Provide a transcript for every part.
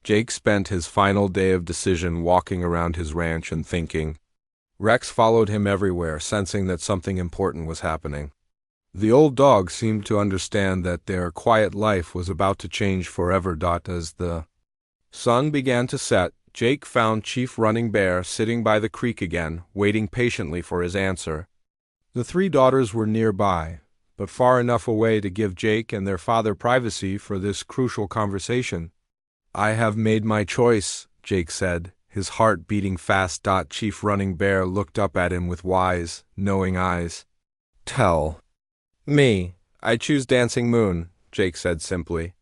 Jake spent his final day of decision walking around his ranch and thinking. Rex followed him everywhere, sensing that something important was happening. The old dog seemed to understand that their quiet life was about to change forever. As the sun began to set, Jake found Chief Running Bear sitting by the creek again, waiting patiently for his answer. The three daughters were nearby, but far enough away to give Jake and their father privacy for this crucial conversation. "I have made my choice," Jake said, his heart beating fast. Chief Running Bear looked up at him with wise, knowing eyes. "Tell me. I choose Dancing Moon," Jake said simply.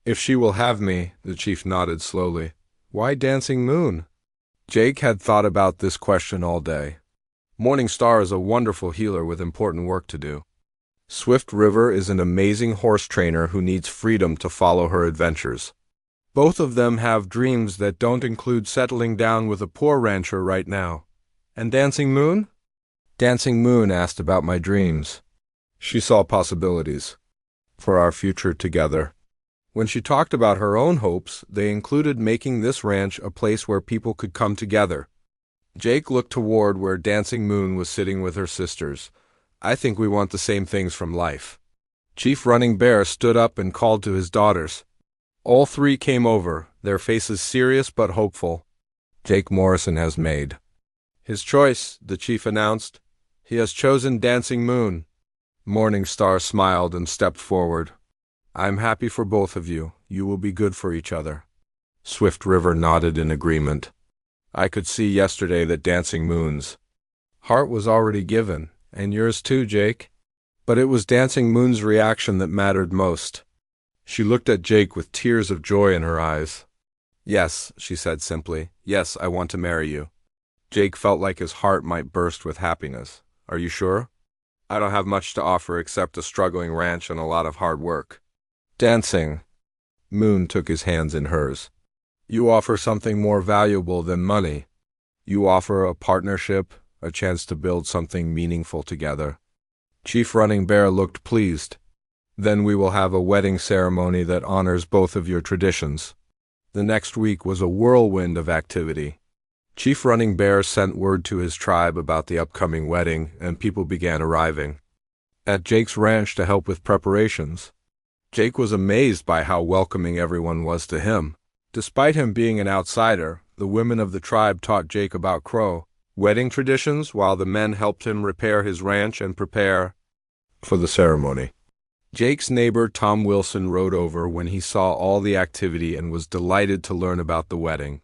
"If she will have me," the chief nodded slowly. "Why Dancing Moon?" Jake had thought about this question all day. Morning Star is a wonderful healer with important work to do. Swift River is an amazing horse trainer who needs freedom to follow her adventures. Both of them have dreams that don't include settling down with a poor rancher right now. And Dancing Moon? Dancing Moon asked about my dreams. She saw possibilities for our future together. When she talked about her own hopes, they included making this ranch a place where people could come together. Jake looked toward where Dancing Moon was sitting with her sisters. "I think we want the same things from life." Chief Running Bear stood up and called to his daughters. All three came over, their faces serious but hopeful. "Jake Morrison has made his choice," the chief announced. "He has chosen Dancing Moon." Morning Star smiled and stepped forward. "I'm happy for both of you. You will be good for each other." Swift River nodded in agreement. "I could see yesterday that Dancing Moon's heart was already given, and yours too, Jake. But it was Dancing Moon's reaction that mattered most." She looked at Jake with tears of joy in her eyes. "Yes," she said simply. "Yes, I want to marry you." Jake felt like his heart might burst with happiness. "Are you sure?" "I don't have much to offer except a struggling ranch and a lot of hard work." Dancing Moon took his hands in hers. "You offer something more valuable than money. You offer a partnership, a chance to build something meaningful together." Chief Running Bear looked pleased. "Then we will have a wedding ceremony that honors both of your traditions." The next week was a whirlwind of activity. Chief Running Bear sent word to his tribe about the upcoming wedding, and people began arriving at Jake's ranch to help with preparations. Jake was amazed by how welcoming everyone was to him. Despite him being an outsider, the women of the tribe taught Jake about Crow wedding traditions while the men helped him repair his ranch and prepare for the ceremony. Jake's neighbor Tom Wilson rode over when he saw all the activity and was delighted to learn about the wedding.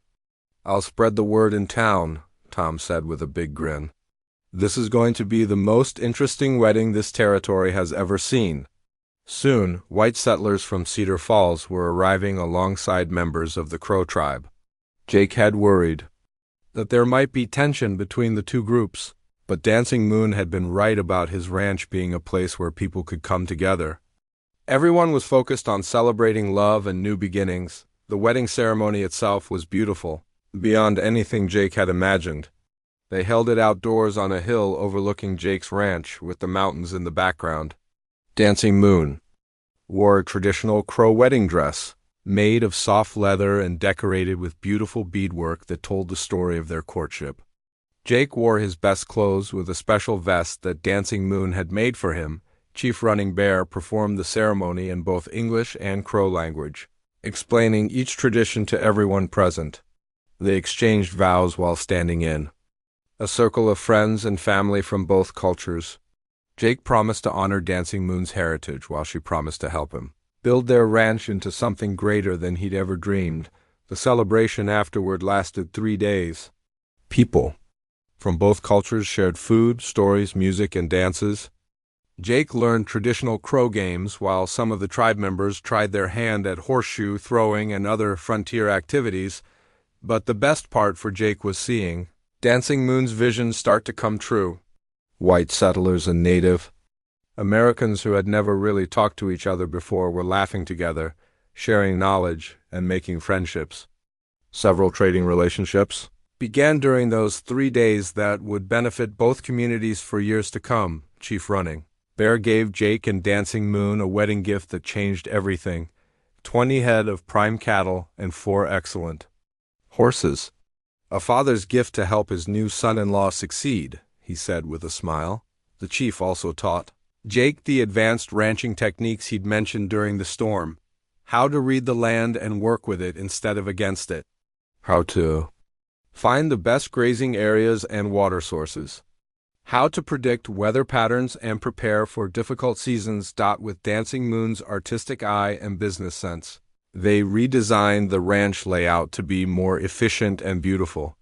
"I'll spread the word in town," Tom said with a big grin. "This is going to be the most interesting wedding this territory has ever seen." Soon, white settlers from Cedar Falls were arriving alongside members of the Crow tribe. Jake had worried that there might be tension between the two groups, but Dancing Moon had been right about his ranch being a place where people could come together. Everyone was focused on celebrating love and new beginnings. The wedding ceremony itself was beautiful, beyond anything Jake had imagined. They held it outdoors on a hill overlooking Jake's ranch, with the mountains in the background. Dancing Moon wore a traditional Crow wedding dress, made of soft leather and decorated with beautiful beadwork that told the story of their courtship. Jake wore his best clothes with a special vest that Dancing Moon had made for him. Chief Running Bear performed the ceremony in both English and Crow language, explaining each tradition to everyone present. They exchanged vows while standing in a circle of friends and family from both cultures. Jake promised to honor Dancing Moon's heritage while she promised to help him build their ranch into something greater than he'd ever dreamed. The celebration afterward lasted 3 days. People from both cultures shared food, stories, music, and dances. Jake learned traditional Crow games while some of the tribe members tried their hand at horseshoe throwing and other frontier activities. But the best part for Jake was seeing Dancing Moon's vision start to come true. White settlers and Native Americans who had never really talked to each other before were laughing together, sharing knowledge, and making friendships. Several trading relationships began during those 3 days that would benefit both communities for years to come. Chief Running Bear gave Jake and Dancing Moon a wedding gift that changed everything. 20 head of prime cattle, and 4 excellent horses. A father's gift to help his new son-in-law succeed, he said with a smile. The chief also taught Jake the advanced ranching techniques he'd mentioned during the storm. How to read the land and work with it instead of against it. How to find the best grazing areas and water sources. How to predict weather patterns and prepare for difficult seasons. With Dancing Moon's artistic eye and business sense, they redesigned the ranch layout to be more efficient and beautiful.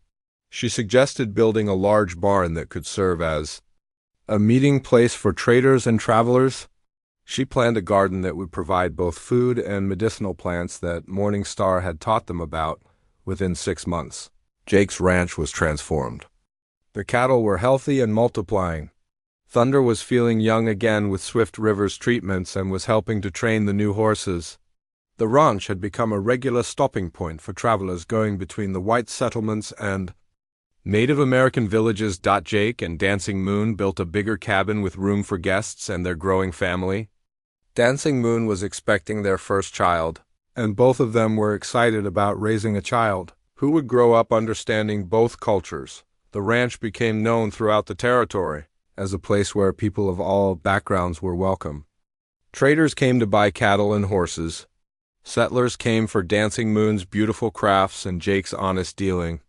She suggested building a large barn that could serve as a meeting place for traders and travelers. She planned a garden that would provide both food and medicinal plants that Morning Star had taught them about. Within 6 months, Jake's ranch was transformed. The cattle were healthy and multiplying. Thunder was feeling young again with Swift River's treatments and was helping to train the new horses. The ranch had become a regular stopping point for travelers going between the white settlements and Native American villages. Jake and Dancing Moon built a bigger cabin with room for guests and their growing family. Dancing Moon was expecting their first child, and both of them were excited about raising a child who would grow up understanding both cultures. The ranch became known throughout the territory as a place where people of all backgrounds were welcome. Traders came to buy cattle and horses. Settlers came for Dancing Moon's beautiful crafts and Jake's honest dealing.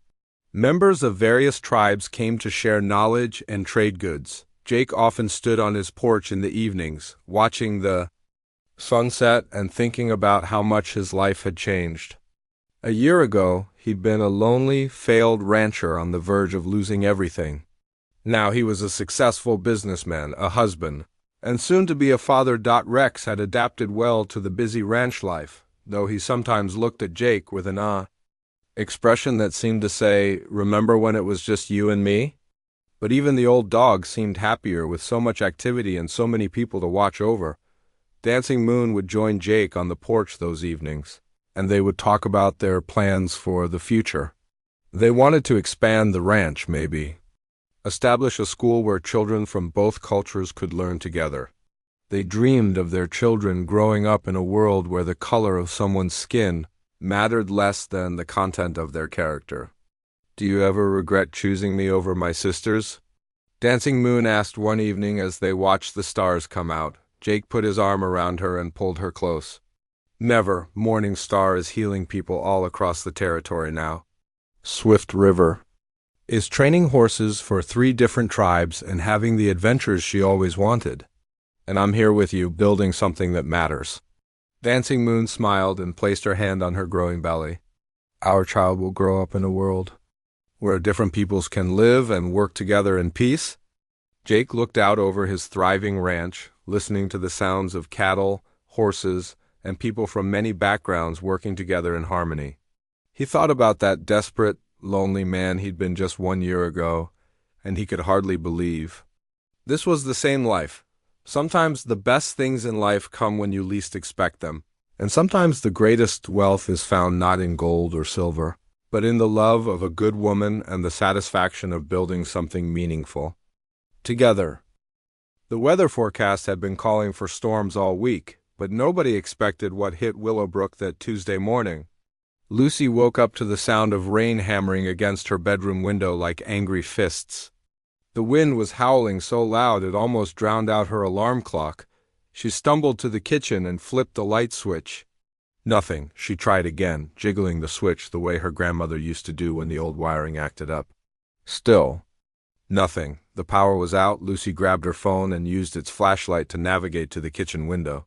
Members of various tribes came to share knowledge and trade goods. Jake often stood on his porch in the evenings, watching the sunset and thinking about how much his life had changed. A year ago, he'd been a lonely, failed rancher on the verge of losing everything. Now he was a successful businessman, a husband, and soon to be a father. Rex had adapted well to the busy ranch life, though he sometimes looked at Jake with an expression that seemed to say, "Remember when it was just you and me?" But even the old dog seemed happier with so much activity and so many people to watch over. Dancing Moon would join Jake on the porch those evenings, and they would talk about their plans for the future. They wanted to expand the ranch, maybe. Establish a school where children from both cultures could learn together. They dreamed of their children growing up in a world where the color of someone's skin mattered less than the content of their character. "Do you ever regret choosing me over my sisters?" Dancing Moon asked one evening as they watched the stars come out. Jake put his arm around her and pulled her close. "Never. Morning Star is healing people all across the territory now. Swift River is training horses for 3 different tribes and having the adventures she always wanted. And I'm here with you, building something that matters." Dancing Moon smiled and placed her hand on her growing belly. "Our child will grow up in a world where different peoples can live and work together in peace." Jake looked out over his thriving ranch, listening to the sounds of cattle, horses, and people from many backgrounds working together in harmony. He thought about that desperate, lonely man he'd been just 1 year ago, and he could hardly believe. This was the same life. Sometimes the best things in life come when you least expect them, and sometimes the greatest wealth is found not in gold or silver, but in the love of a good woman and the satisfaction of building something meaningful together. The weather forecast had been calling for storms all week, but nobody expected what hit Willowbrook that Tuesday morning. Lucy woke up to the sound of rain hammering against her bedroom window like angry fists. The wind was howling so loud it almost drowned out her alarm clock. She stumbled to the kitchen and flipped the light switch. Nothing. She tried again, jiggling the switch the way her grandmother used to do when the old wiring acted up. Still, nothing. The power was out. Lucy grabbed her phone and used its flashlight to navigate to the kitchen window.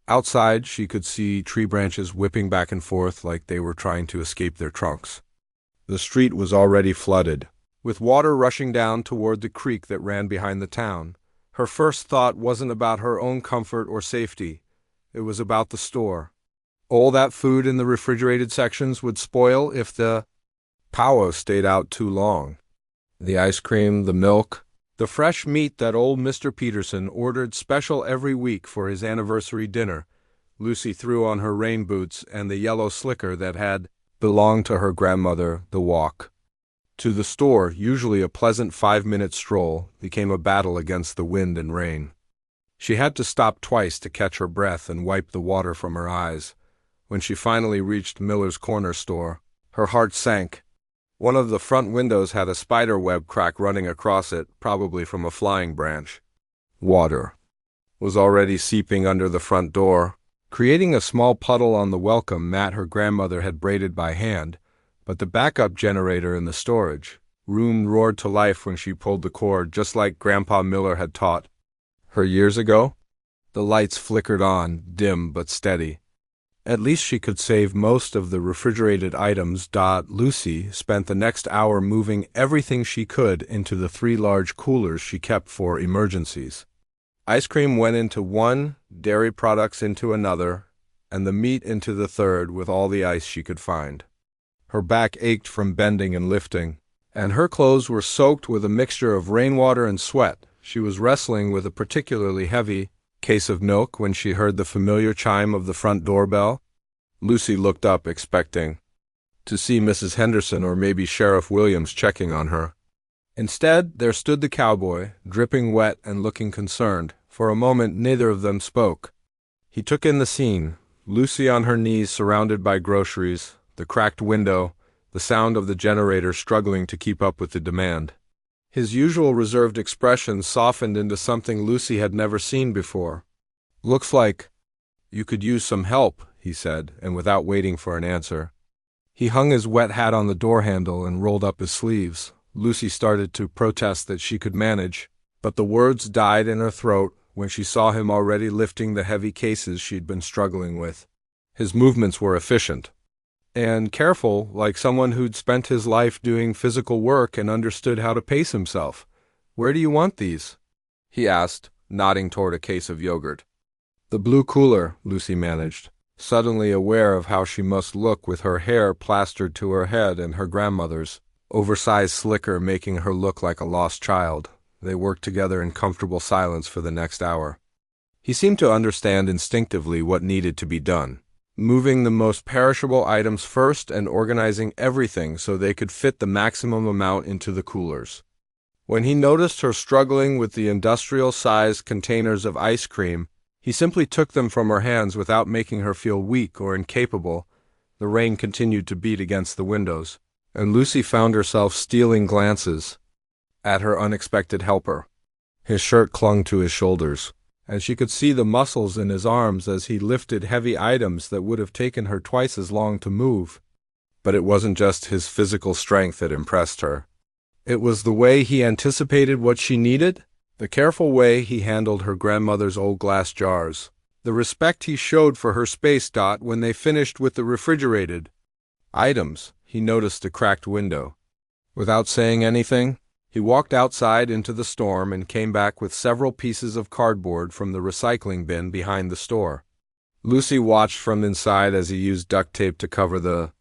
Outside, she could see tree branches whipping back and forth like they were trying to escape their trunks. The street was already flooded, with water rushing down toward the creek that ran behind the town. Her first thought wasn't about her own comfort or safety. It was about the store. All that food in the refrigerated sections would spoil if the power stayed out too long. The ice cream, the milk, the fresh meat that old Mr. Peterson ordered special every week for his anniversary dinner. Lucy threw on her rain boots and the yellow slicker that had belonged to her grandmother. The walk to the store, usually a pleasant 5-minute stroll, became a battle against the wind and rain. She had to stop twice to catch her breath and wipe the water from her eyes. When she finally reached Miller's corner store, her heart sank. One of the front windows had a spider web crack running across it, probably from a flying branch. Water was already seeping under the front door, creating a small puddle on the welcome mat her grandmother had braided by hand, but the backup generator in the storage room roared to life when she pulled the cord, just like Grandpa Miller had taught her years ago. The lights flickered on, dim but steady. At least she could save most of the refrigerated items. Lucy spent the next hour moving everything she could into the 3 large coolers she kept for emergencies. Ice cream went into one, dairy products into another, and the meat into the third with all the ice she could find. Her back ached from bending and lifting, and her clothes were soaked with a mixture of rainwater and sweat. She was wrestling with a particularly heavy case of milk when she heard the familiar chime of the front doorbell. Lucy looked up, expecting to see Mrs. Henderson or maybe Sheriff Williams checking on her. Instead, there stood the cowboy, dripping wet and looking concerned. For a moment, neither of them spoke. He took in the scene: Lucy on her knees surrounded by groceries, the cracked window, the sound of the generator struggling to keep up with the demand. His usual reserved expression softened into something Lucy had never seen before. "Looks like you could use some help," he said, and without waiting for an answer, he hung his wet hat on the door handle and rolled up his sleeves. Lucy started to protest that she could manage, but the words died in her throat when she saw him already lifting the heavy cases she'd been struggling with. His movements were efficient and careful, like someone who'd spent his life doing physical work and understood how to pace himself. "Where do you want these?" he asked, nodding toward a case of yogurt. "The blue cooler," Lucy managed, suddenly aware of how she must look with her hair plastered to her head and her grandmother's oversized slicker making her look like a lost child. They worked together in comfortable silence for the next hour. He seemed to understand instinctively what needed to be done, moving the most perishable items first and organizing everything so they could fit the maximum amount into the coolers. When he noticed her struggling with the industrial-sized containers of ice cream, he simply took them from her hands without making her feel weak or incapable. The rain continued to beat against the windows, and Lucy found herself stealing glances at her unexpected helper. His shirt clung to his shoulders, and she could see the muscles in his arms as he lifted heavy items that would have taken her twice as long to move. But it wasn't just his physical strength that impressed her. It was the way he anticipated what she needed, the careful way he handled her grandmother's old glass jars, the respect he showed for her space. When they finished with the refrigerated items, he noticed a cracked window. Without saying anything, he walked outside into the storm and came back with several pieces of cardboard from the recycling bin behind the store. Lucy watched from inside as he used duct tape to cover the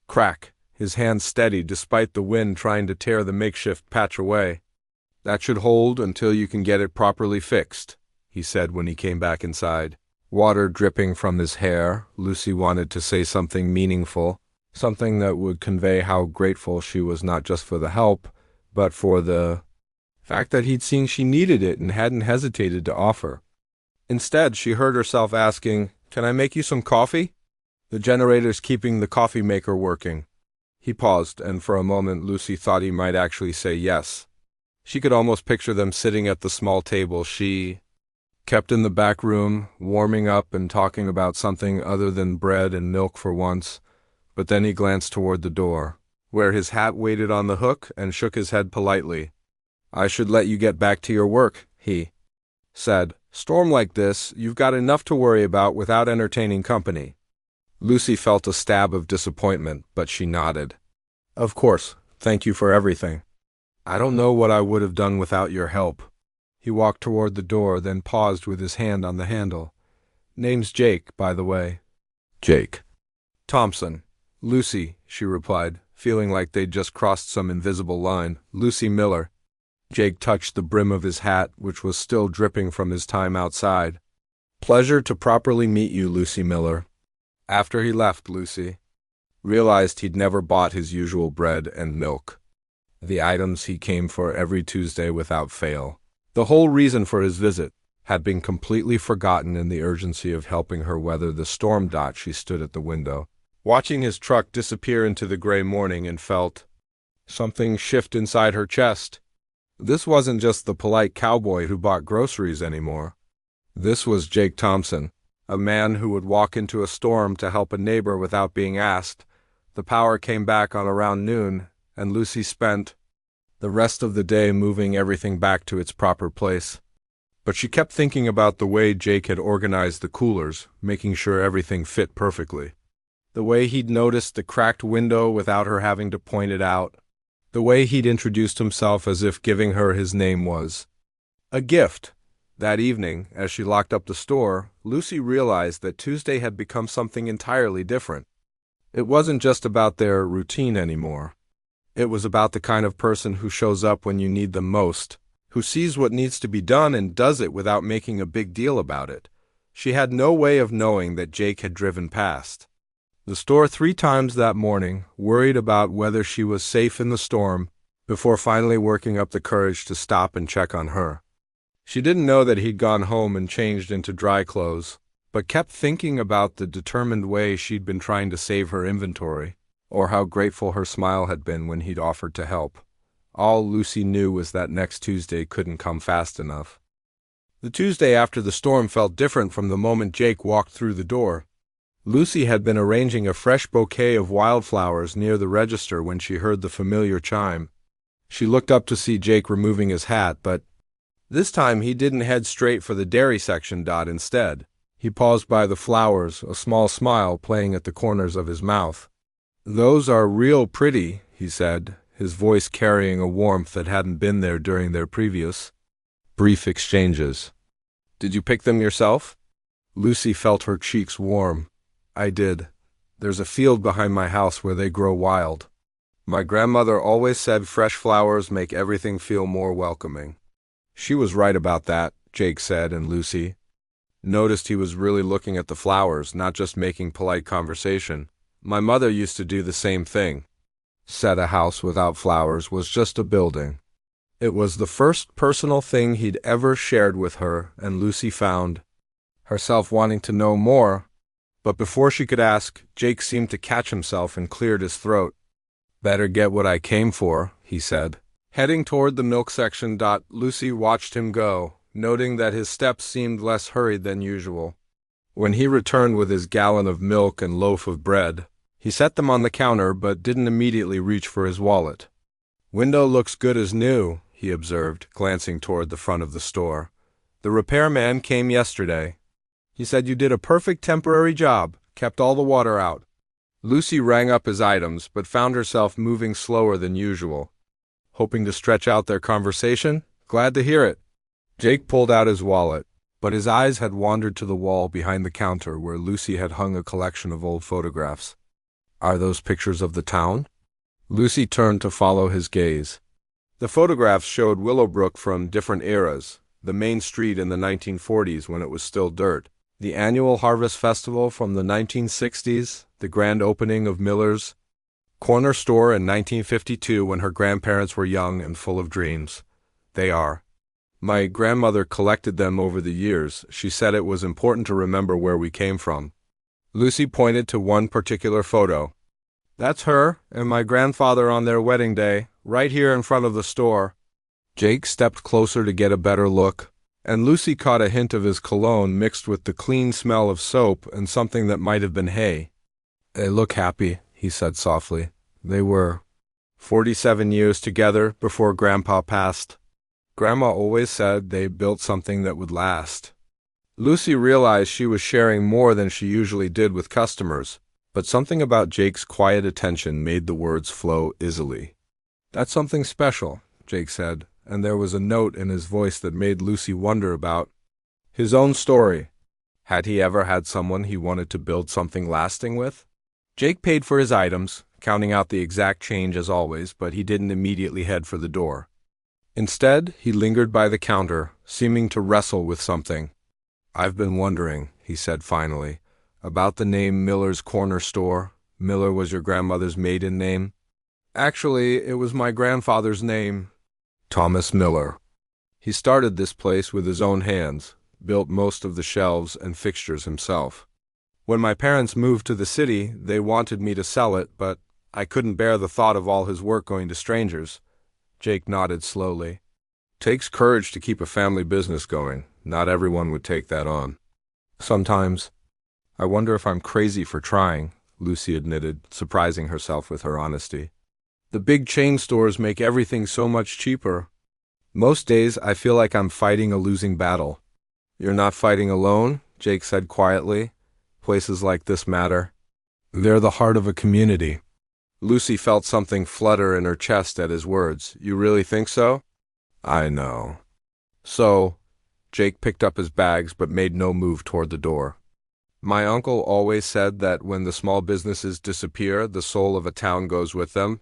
crack, his hand steady despite the wind trying to tear the makeshift patch away. "That should hold until you can get it properly fixed," he said when he came back inside. Water dripping from his hair, Lucy wanted to say something meaningful, something that would convey how grateful she was not just for the help, but for the fact that he'd seen she needed it and hadn't hesitated to offer. Instead, she heard herself asking, "Can I make you some coffee?" "The generator's keeping the coffee maker working." He paused, and for a moment Lucy thought he might actually say yes. She could almost picture them sitting at the small table she kept in the back room, warming up and talking about something other than bread and milk for once. But then he glanced toward the door, where his hat waited on the hook, and shook his head politely. "I should let you get back to your work," he said. "Storm like this, you've got enough to worry about without entertaining company." Lucy felt a stab of disappointment, but she nodded. "Of course, thank you for everything. I don't know what I would have done without your help." He walked toward the door, then paused with his hand on the handle. "Name's Jake, by the way." "Jake Thompson." "Lucy," she replied, feeling like they'd just crossed some invisible line. "Lucy Miller." Jake touched the brim of his hat, which was still dripping from his time outside. "Pleasure to properly meet you, Lucy Miller." After he left, Lucy realized he'd never bought his usual bread and milk, the items he came for every Tuesday without fail. The whole reason for his visit. had been completely forgotten in the urgency of helping her weather the storm. She stood at the window, watching his truck disappear into the gray morning, and felt something shift inside her chest. This wasn't just the polite cowboy who bought groceries anymore. This was Jake Thompson, a man who would walk into a storm to help a neighbor without being asked. The power came back on around noon, and Lucy spent the rest of the day moving everything back to its proper place. But she kept thinking about the way Jake had organized the coolers, making sure everything fit perfectly. The way he'd noticed the cracked window without her having to point it out. The way he'd introduced himself as if giving her his name was a gift. That evening, as she locked up the store, Lucy realized that Tuesday had become something entirely different. It wasn't just about their routine anymore. It was about the kind of person who shows up when you need them most, who sees what needs to be done and does it without making a big deal about it. She had no way of knowing that Jake had driven past the store 3 times that morning, worried about whether she was safe in the storm, before finally working up the courage to stop and check on her. She didn't know that he'd gone home and changed into dry clothes, but kept thinking about the determined way she'd been trying to save her inventory, or how grateful her smile had been when he'd offered to help. All Lucy knew was that next Tuesday couldn't come fast enough. The Tuesday after the storm felt different from the moment Jake walked through the door. Lucy had been arranging a fresh bouquet of wildflowers near the register when she heard the familiar chime. She looked up to see Jake removing his hat, but this time he didn't head straight for the dairy section. Instead, he paused by the flowers, a small smile playing at the corners of his mouth. "Those are real pretty," he said, his voice carrying a warmth that hadn't been there during their previous brief exchanges. "Did you pick them yourself?" Lucy felt her cheeks warm. "I did. There's a field behind my house where they grow wild. My grandmother always said fresh flowers make everything feel more welcoming." She was right about that, Jake said, and Lucy noticed he was really looking at the flowers, not just making polite conversation. "My mother used to do the same thing. Said a house without flowers was just a building." It was the first personal thing he'd ever shared with her, and Lucy found herself wanting to know more. But before she could ask, Jake seemed to catch himself and cleared his throat. "Better get what I came for," he said. Heading toward the milk section. Lucy watched him go, noting that his steps seemed less hurried than usual. When he returned with his gallon of milk and loaf of bread, he set them on the counter but didn't immediately reach for his wallet. "Window looks good as new," he observed, glancing toward the front of the store. "The repairman came yesterday. He said you did a perfect temporary job, kept all the water out." Lucy rang up his items, but found herself moving slower than usual. "Hoping to stretch out their conversation? Glad to hear it." Jake pulled out his wallet, but his eyes had wandered to the wall behind the counter where Lucy had hung a collection of old photographs. "Are those pictures of the town?" Lucy turned to follow his gaze. The photographs showed Willowbrook from different eras, the main street in the 1940s when it was still dirt, the annual Harvest Festival from the 1960s, the grand opening of Miller's corner store in 1952 when her grandparents were young and full of dreams. My grandmother collected them over the years. She said it was important to remember where we came from." Lucy pointed to one particular photo. "That's her and my grandfather on their wedding day, right here in front of the store." Jake stepped closer to get a better look, and Lucy caught a hint of his cologne mixed with the clean smell of soap and something that might have been hay. "They look happy," he said softly. "They were 47 years together before Grandpa passed. Grandma always said they built something that would last." Lucy realized she was sharing more than she usually did with customers, but something about Jake's quiet attention made the words flow easily. "That's something special," Jake said, and there was a note in his voice that made Lucy wonder about his own story. Had he ever had someone he wanted to build something lasting with? Jake paid for his items, counting out the exact change as always, but he didn't immediately head for the door. Instead, he lingered by the counter, seeming to wrestle with something. "I've been wondering," he said finally, "about the name Miller's Corner Store. Miller was your grandmother's maiden name?" "Actually, it was my grandfather's name. Thomas Miller. He started this place with his own hands. built most of the shelves and fixtures himself. When my parents moved to the city, they wanted me to sell it, but I couldn't bear the thought of all his work going to strangers. Jake nodded slowly. Takes courage to keep a family business going. Not everyone would take that on. Sometimes. I wonder if I'm crazy for trying, Lucy admitted, surprising herself with her honesty. The big chain stores make everything so much cheaper. Most days I feel like I'm fighting a losing battle. You're not fighting alone, Jake said quietly. Places like this matter. They're the heart of a community. Lucy felt something flutter in her chest at his words. You really think so? I know. So, Jake picked up his bags but made no move toward the door. My uncle always said that when the small businesses disappear, the soul of a town goes with them.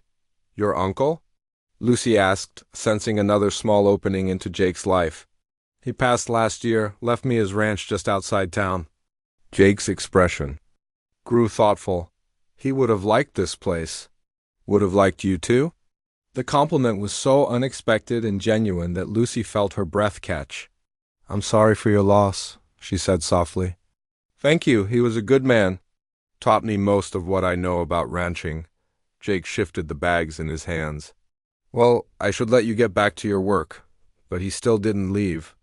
Your uncle? Lucy asked, sensing another small opening into Jake's life. He passed last year, left me his ranch just outside town. Jake's expression grew thoughtful. He would have liked this place. Would have liked you too? The compliment was so unexpected and genuine that Lucy felt her breath catch. I'm sorry for your loss, she said softly. Thank you, he was a good man. Taught me most of what I know about ranching. Jake shifted the bags in his hands. Well, I should let you get back to your work. But he still didn't leave.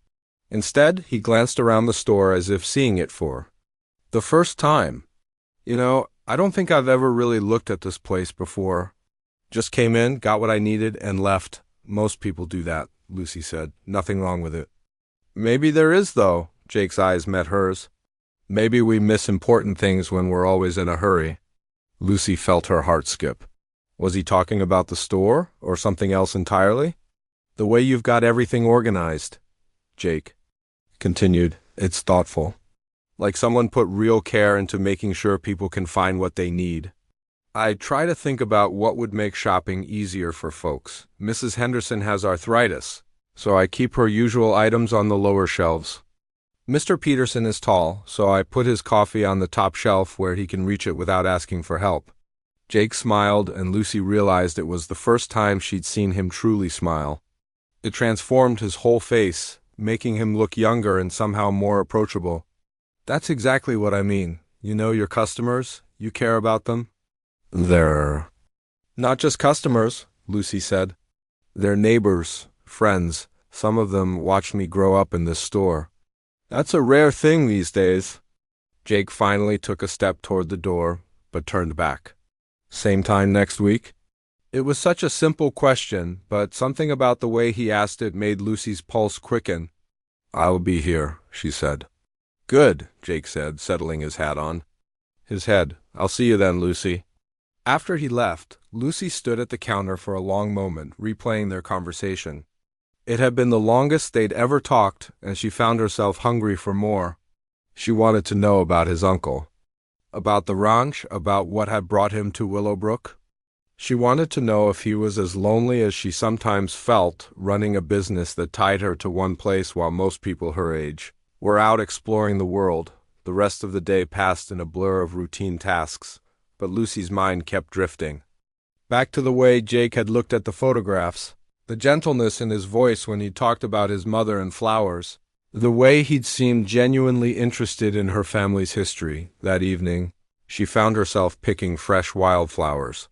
Instead, he glanced around the store as if seeing it for the first time. I don't think I've ever really looked at this place before. Just came in, got what I needed, and left. Most people do that, Lucy said. Nothing wrong with it. Maybe there is, though. Jake's eyes met hers. Maybe we miss important things when we're always in a hurry. Lucy felt her heart skip. Was he talking about the store, or something else entirely? The way you've got everything organized, Jake continued. It's thoughtful. Like someone put real care into making sure people can find what they need. I try to think about what would make shopping easier for folks. Mrs. Henderson has arthritis, so I keep her usual items on the lower shelves. Mr. Peterson is tall, so I put his coffee on the top shelf where he can reach it without asking for help. Jake smiled, and Lucy realized it was the first time she'd seen him truly smile. It transformed his whole face, making him look younger and somehow more approachable. That's exactly what I mean. You know your customers, you care about them. They're not just customers, Lucy said. They're neighbors, friends. Some of them watched me grow up in this store. That's a rare thing these days. Jake finally took a step toward the door, but turned back. Same time next week? It was such a simple question, but something about the way he asked it made Lucy's pulse quicken. I'll be here, she said. Good, Jake said, settling his hat on. His head. I'll see you then, Lucy. After he left, Lucy stood at the counter for a long moment, replaying their conversation. It had been the longest they'd ever talked, and she found herself hungry for more. She wanted to know about his uncle. About the ranch, about what had brought him to Willowbrook. She wanted to know if he was as lonely as she sometimes felt, running a business that tied her to one place while most people her age were out exploring the world. The rest of the day passed in a blur of routine tasks, but Lucy's mind kept drifting. Back to the way Jake had looked at the photographs, the gentleness in his voice when he talked about his mother and flowers, the way he'd seemed genuinely interested in her family's history. That evening, she found herself picking fresh wildflowers.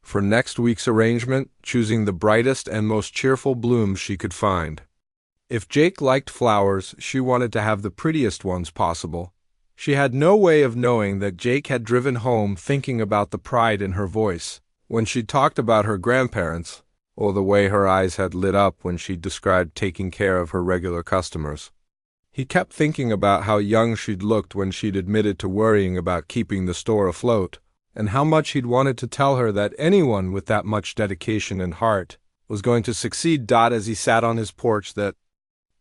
For next week's arrangement, choosing the brightest and most cheerful blooms she could find. If Jake liked flowers, she wanted to have the prettiest ones possible. She had no way of knowing that Jake had driven home thinking about the pride in her voice when she talked about her grandparents, or the way her eyes had lit up when she described taking care of her regular customers. He kept thinking about how young she'd looked when she'd admitted to worrying about keeping the store afloat, and how much he'd wanted to tell her that anyone with that much dedication and heart was going to succeed. As he sat on his porch that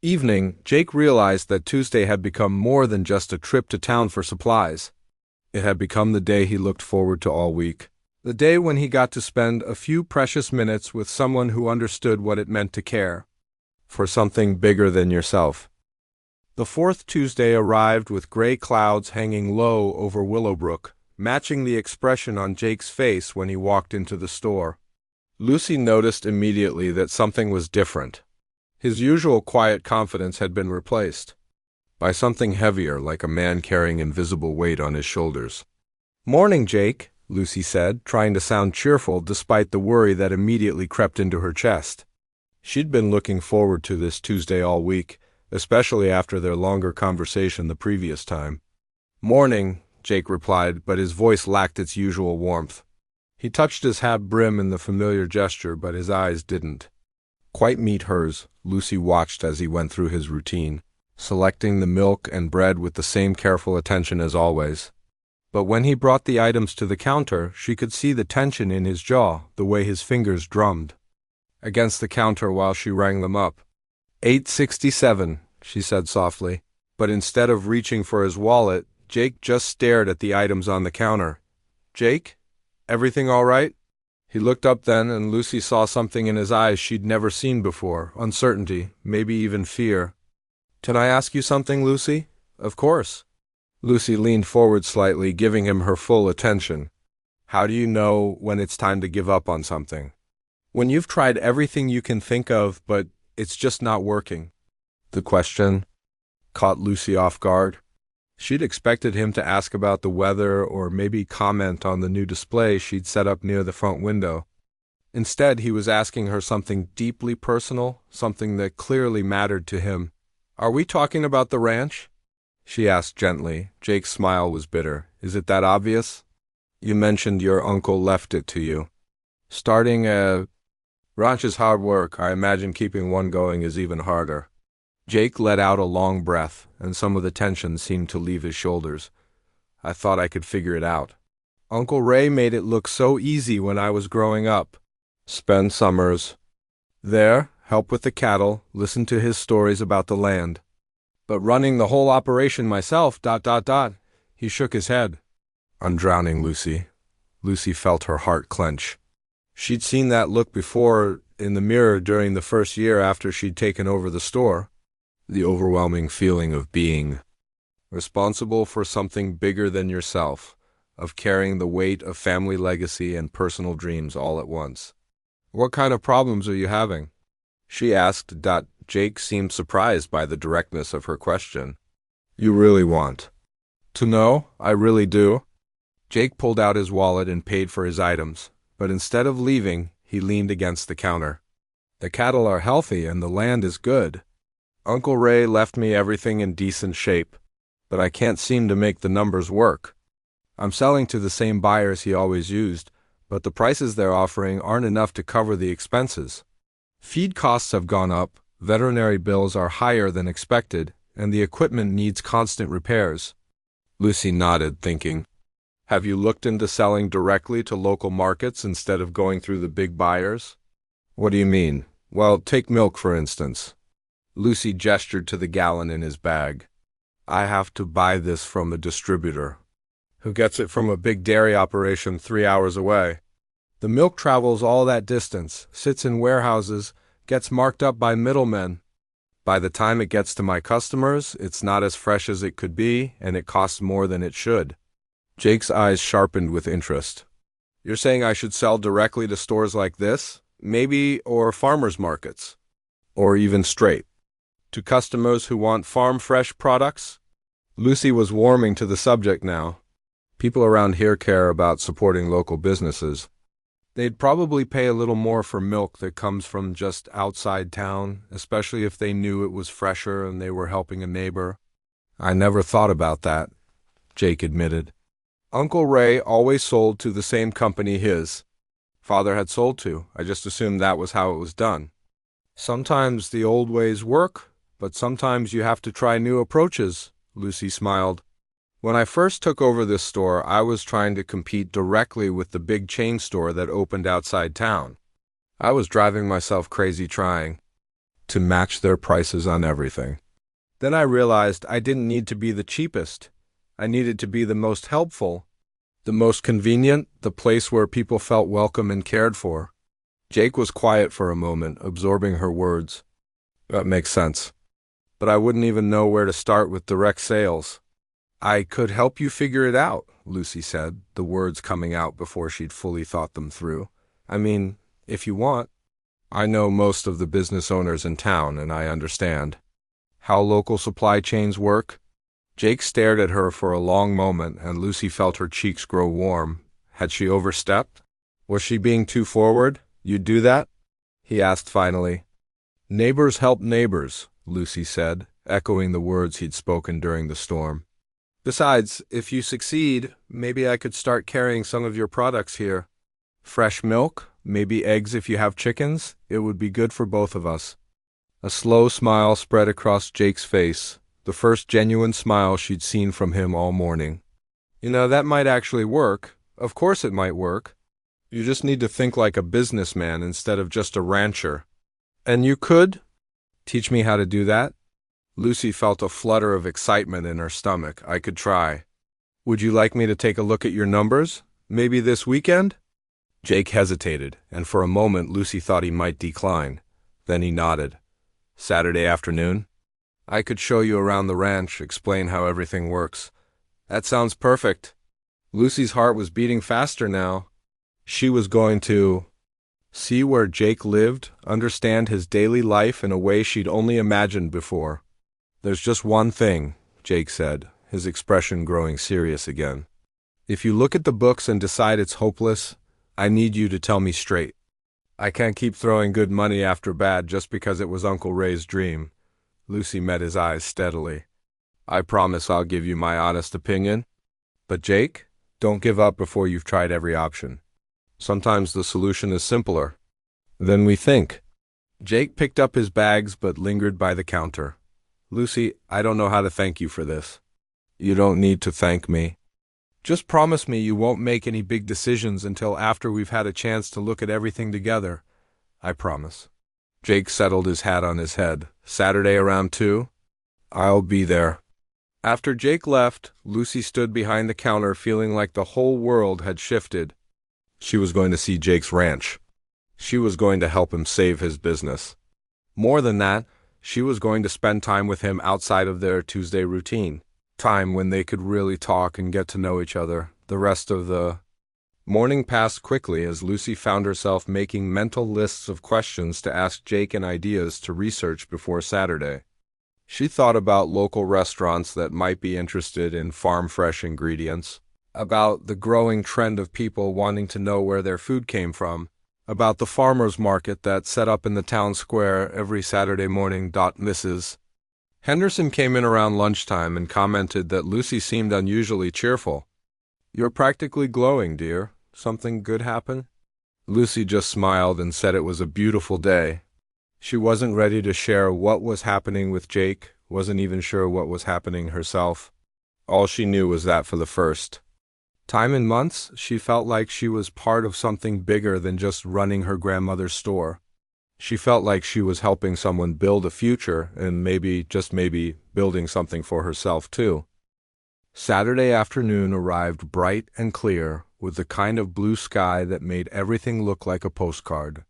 evening, Jake realized that Tuesday had become more than just a trip to town for supplies. It had become the day he looked forward to all week. The day when he got to spend a few precious minutes with someone who understood what it meant to care for something bigger than yourself. The fourth Tuesday arrived with gray clouds hanging low over Willowbrook, matching the expression on Jake's face when he walked into the store. Lucy noticed immediately that something was different. His usual quiet confidence had been replaced. by something heavier, like a man carrying invisible weight on his shoulders. "Morning, Jake," Lucy said, trying to sound cheerful despite the worry that immediately crept into her chest. She'd been looking forward to this Tuesday all week, especially after their longer conversation the previous time. "Morning," Jake replied, but his voice lacked its usual warmth. He touched his hat brim in the familiar gesture, but his eyes didn't quite meet hers. Lucy watched as he went through his routine, selecting the milk and bread with the same careful attention as always. But when he brought the items to the counter, she could see the tension in his jaw, the way his fingers drummed against the counter while she rang them up. "867, she said softly, but instead of reaching for his wallet, Jake just stared at the items on the counter. "Jake? Everything all right?" He looked up then, and Lucy saw something in his eyes she'd never seen before, uncertainty, maybe even fear. "Can I ask you something, Lucy?" "Of course." Lucy leaned forward slightly, giving him her full attention. "How do you know when it's time to give up on something? When you've tried everything you can think of, but it's just not working." The question caught Lucy off guard. She'd expected him to ask about the weather or maybe comment on the new display she'd set up near the front window. Instead, he was asking her something deeply personal, something that clearly mattered to him. "Are we talking about the ranch?" she asked gently. Jake's smile was bitter. "Is it that obvious? You mentioned your uncle left it to you. Starting a ranch is hard work. I imagine keeping one going is even harder." Jake let out a long breath, and some of the tension seemed to leave his shoulders. "I thought I could figure it out. Uncle Ray made it look so easy when I was growing up. Spend summers there, help with the cattle, listen to his stories about the land. But running the whole operation myself, ... He shook his head. "I'm drowning, Lucy." Lucy felt her heart clench. She'd seen that look before in the mirror during the first year after she'd taken over the store. The overwhelming feeling of being responsible for something bigger than yourself, of carrying the weight of family legacy and personal dreams all at once. "What kind of problems are you having?" she asked. Jake seemed surprised by the directness of her question. "You really want to know?" "I really do." Jake pulled out his wallet and paid for his items, but instead of leaving, he leaned against the counter. "The cattle are healthy and the land is good. Uncle Ray left me everything in decent shape, but I can't seem to make the numbers work. I'm selling to the same buyers he always used, but the prices they're offering aren't enough to cover the expenses. Feed costs have gone up, veterinary bills are higher than expected, and the equipment needs constant repairs." Lucy nodded, thinking, "Have you looked into selling directly to local markets instead of going through the big buyers?" "What do you mean?" "Well, take milk, for instance." Lucy gestured to the gallon in his bag. "I have to buy this from a distributor who gets it from a big dairy operation 3 hours away. The milk travels all that distance, sits in warehouses, gets marked up by middlemen. By the time it gets to my customers, it's not as fresh as it could be, and it costs more than it should." Jake's eyes sharpened with interest. "You're saying I should sell directly to stores like this? Maybe, or farmers markets? Or even straight to customers who want farm-fresh products?" Lucy was warming to the subject now. "People around here care about supporting local businesses. They'd probably pay a little more for milk that comes from just outside town, especially if they knew it was fresher and they were helping a neighbor." "I never thought about that," Jake admitted. "Uncle Ray always sold to the same company his father had sold to. I just assumed that was how it was done. Sometimes the old ways work, but sometimes you have to try new approaches." Lucy smiled. "When I first took over this store, I was trying to compete directly with the big chain store that opened outside town. I was driving myself crazy trying to match their prices on everything. Then I realized I didn't need to be the cheapest. I needed to be the most helpful, the most convenient, the place where people felt welcome and cared for." Jake was quiet for a moment, absorbing her words. "That makes sense. But I wouldn't even know where to start with direct sales." "I could help you figure it out," Lucy said, the words coming out before she'd fully thought them through. "I mean, if you want. I know most of the business owners in town, and I understand." How local supply chains work? Jake stared at her for a long moment, and Lucy felt her cheeks grow warm. Had she overstepped? Was she being too forward? "You'd do that?" he asked finally. "Neighbors help neighbors," Lucy said, echoing the words he'd spoken during the storm. "Besides, if you succeed, maybe I could start carrying some of your products here. Fresh milk, maybe eggs if you have chickens. It would be good for both of us." A slow smile spread across Jake's face, the first genuine smile she'd seen from him all morning. That might actually work. Of course it might work. You just need to think like a businessman instead of just a rancher. And you could? Teach me how to do that? Lucy felt a flutter of excitement in her stomach. "I could try. Would you like me to take a look at your numbers? Maybe this weekend?" Jake hesitated, and for a moment Lucy thought he might decline. Then he nodded. "Saturday afternoon? I could show you around the ranch, explain how everything works." "That sounds perfect." Lucy's heart was beating faster now. She was going to see where Jake lived, understand his daily life in a way she'd only imagined before. "There's just one thing," Jake said, his expression growing serious again. "If you look at the books and decide it's hopeless, I need you to tell me straight. I can't keep throwing good money after bad just because it was Uncle Ray's dream." Lucy met his eyes steadily. "I promise I'll give you my honest opinion. But Jake, don't give up before you've tried every option. Sometimes the solution is simpler than we think." Jake picked up his bags but lingered by the counter. "Lucy, I don't know how to thank you for this." "You don't need to thank me. Just promise me you won't make any big decisions until after we've had a chance to look at everything together." "I promise." Jake settled his hat on his head. "Saturday around 2? I'll be there." After Jake left, Lucy stood behind the counter feeling like the whole world had shifted. She was going to see Jake's ranch. She was going to help him save his business. More than that, she was going to spend time with him outside of their Tuesday routine. Time when they could really talk and get to know each other. The rest of the morning passed quickly as Lucy found herself making mental lists of questions to ask Jake and ideas to research before Saturday. She thought about local restaurants that might be interested in farm-fresh ingredients, about the growing trend of people wanting to know where their food came from, about the farmers market that set up in the town square every Saturday morning. Mrs. Henderson came in around lunchtime and commented that Lucy seemed unusually cheerful. "You're practically glowing, dear. Something good happen?" Lucy just smiled and said it was a beautiful day. She wasn't ready to share what was happening with Jake, wasn't even sure what was happening herself. All she knew was that for the first time in months, she felt like she was part of something bigger than just running her grandmother's store. She felt like she was helping someone build a future and maybe, just maybe, building something for herself too. Saturday afternoon arrived bright and clear, with the kind of blue sky that made everything look like a postcard.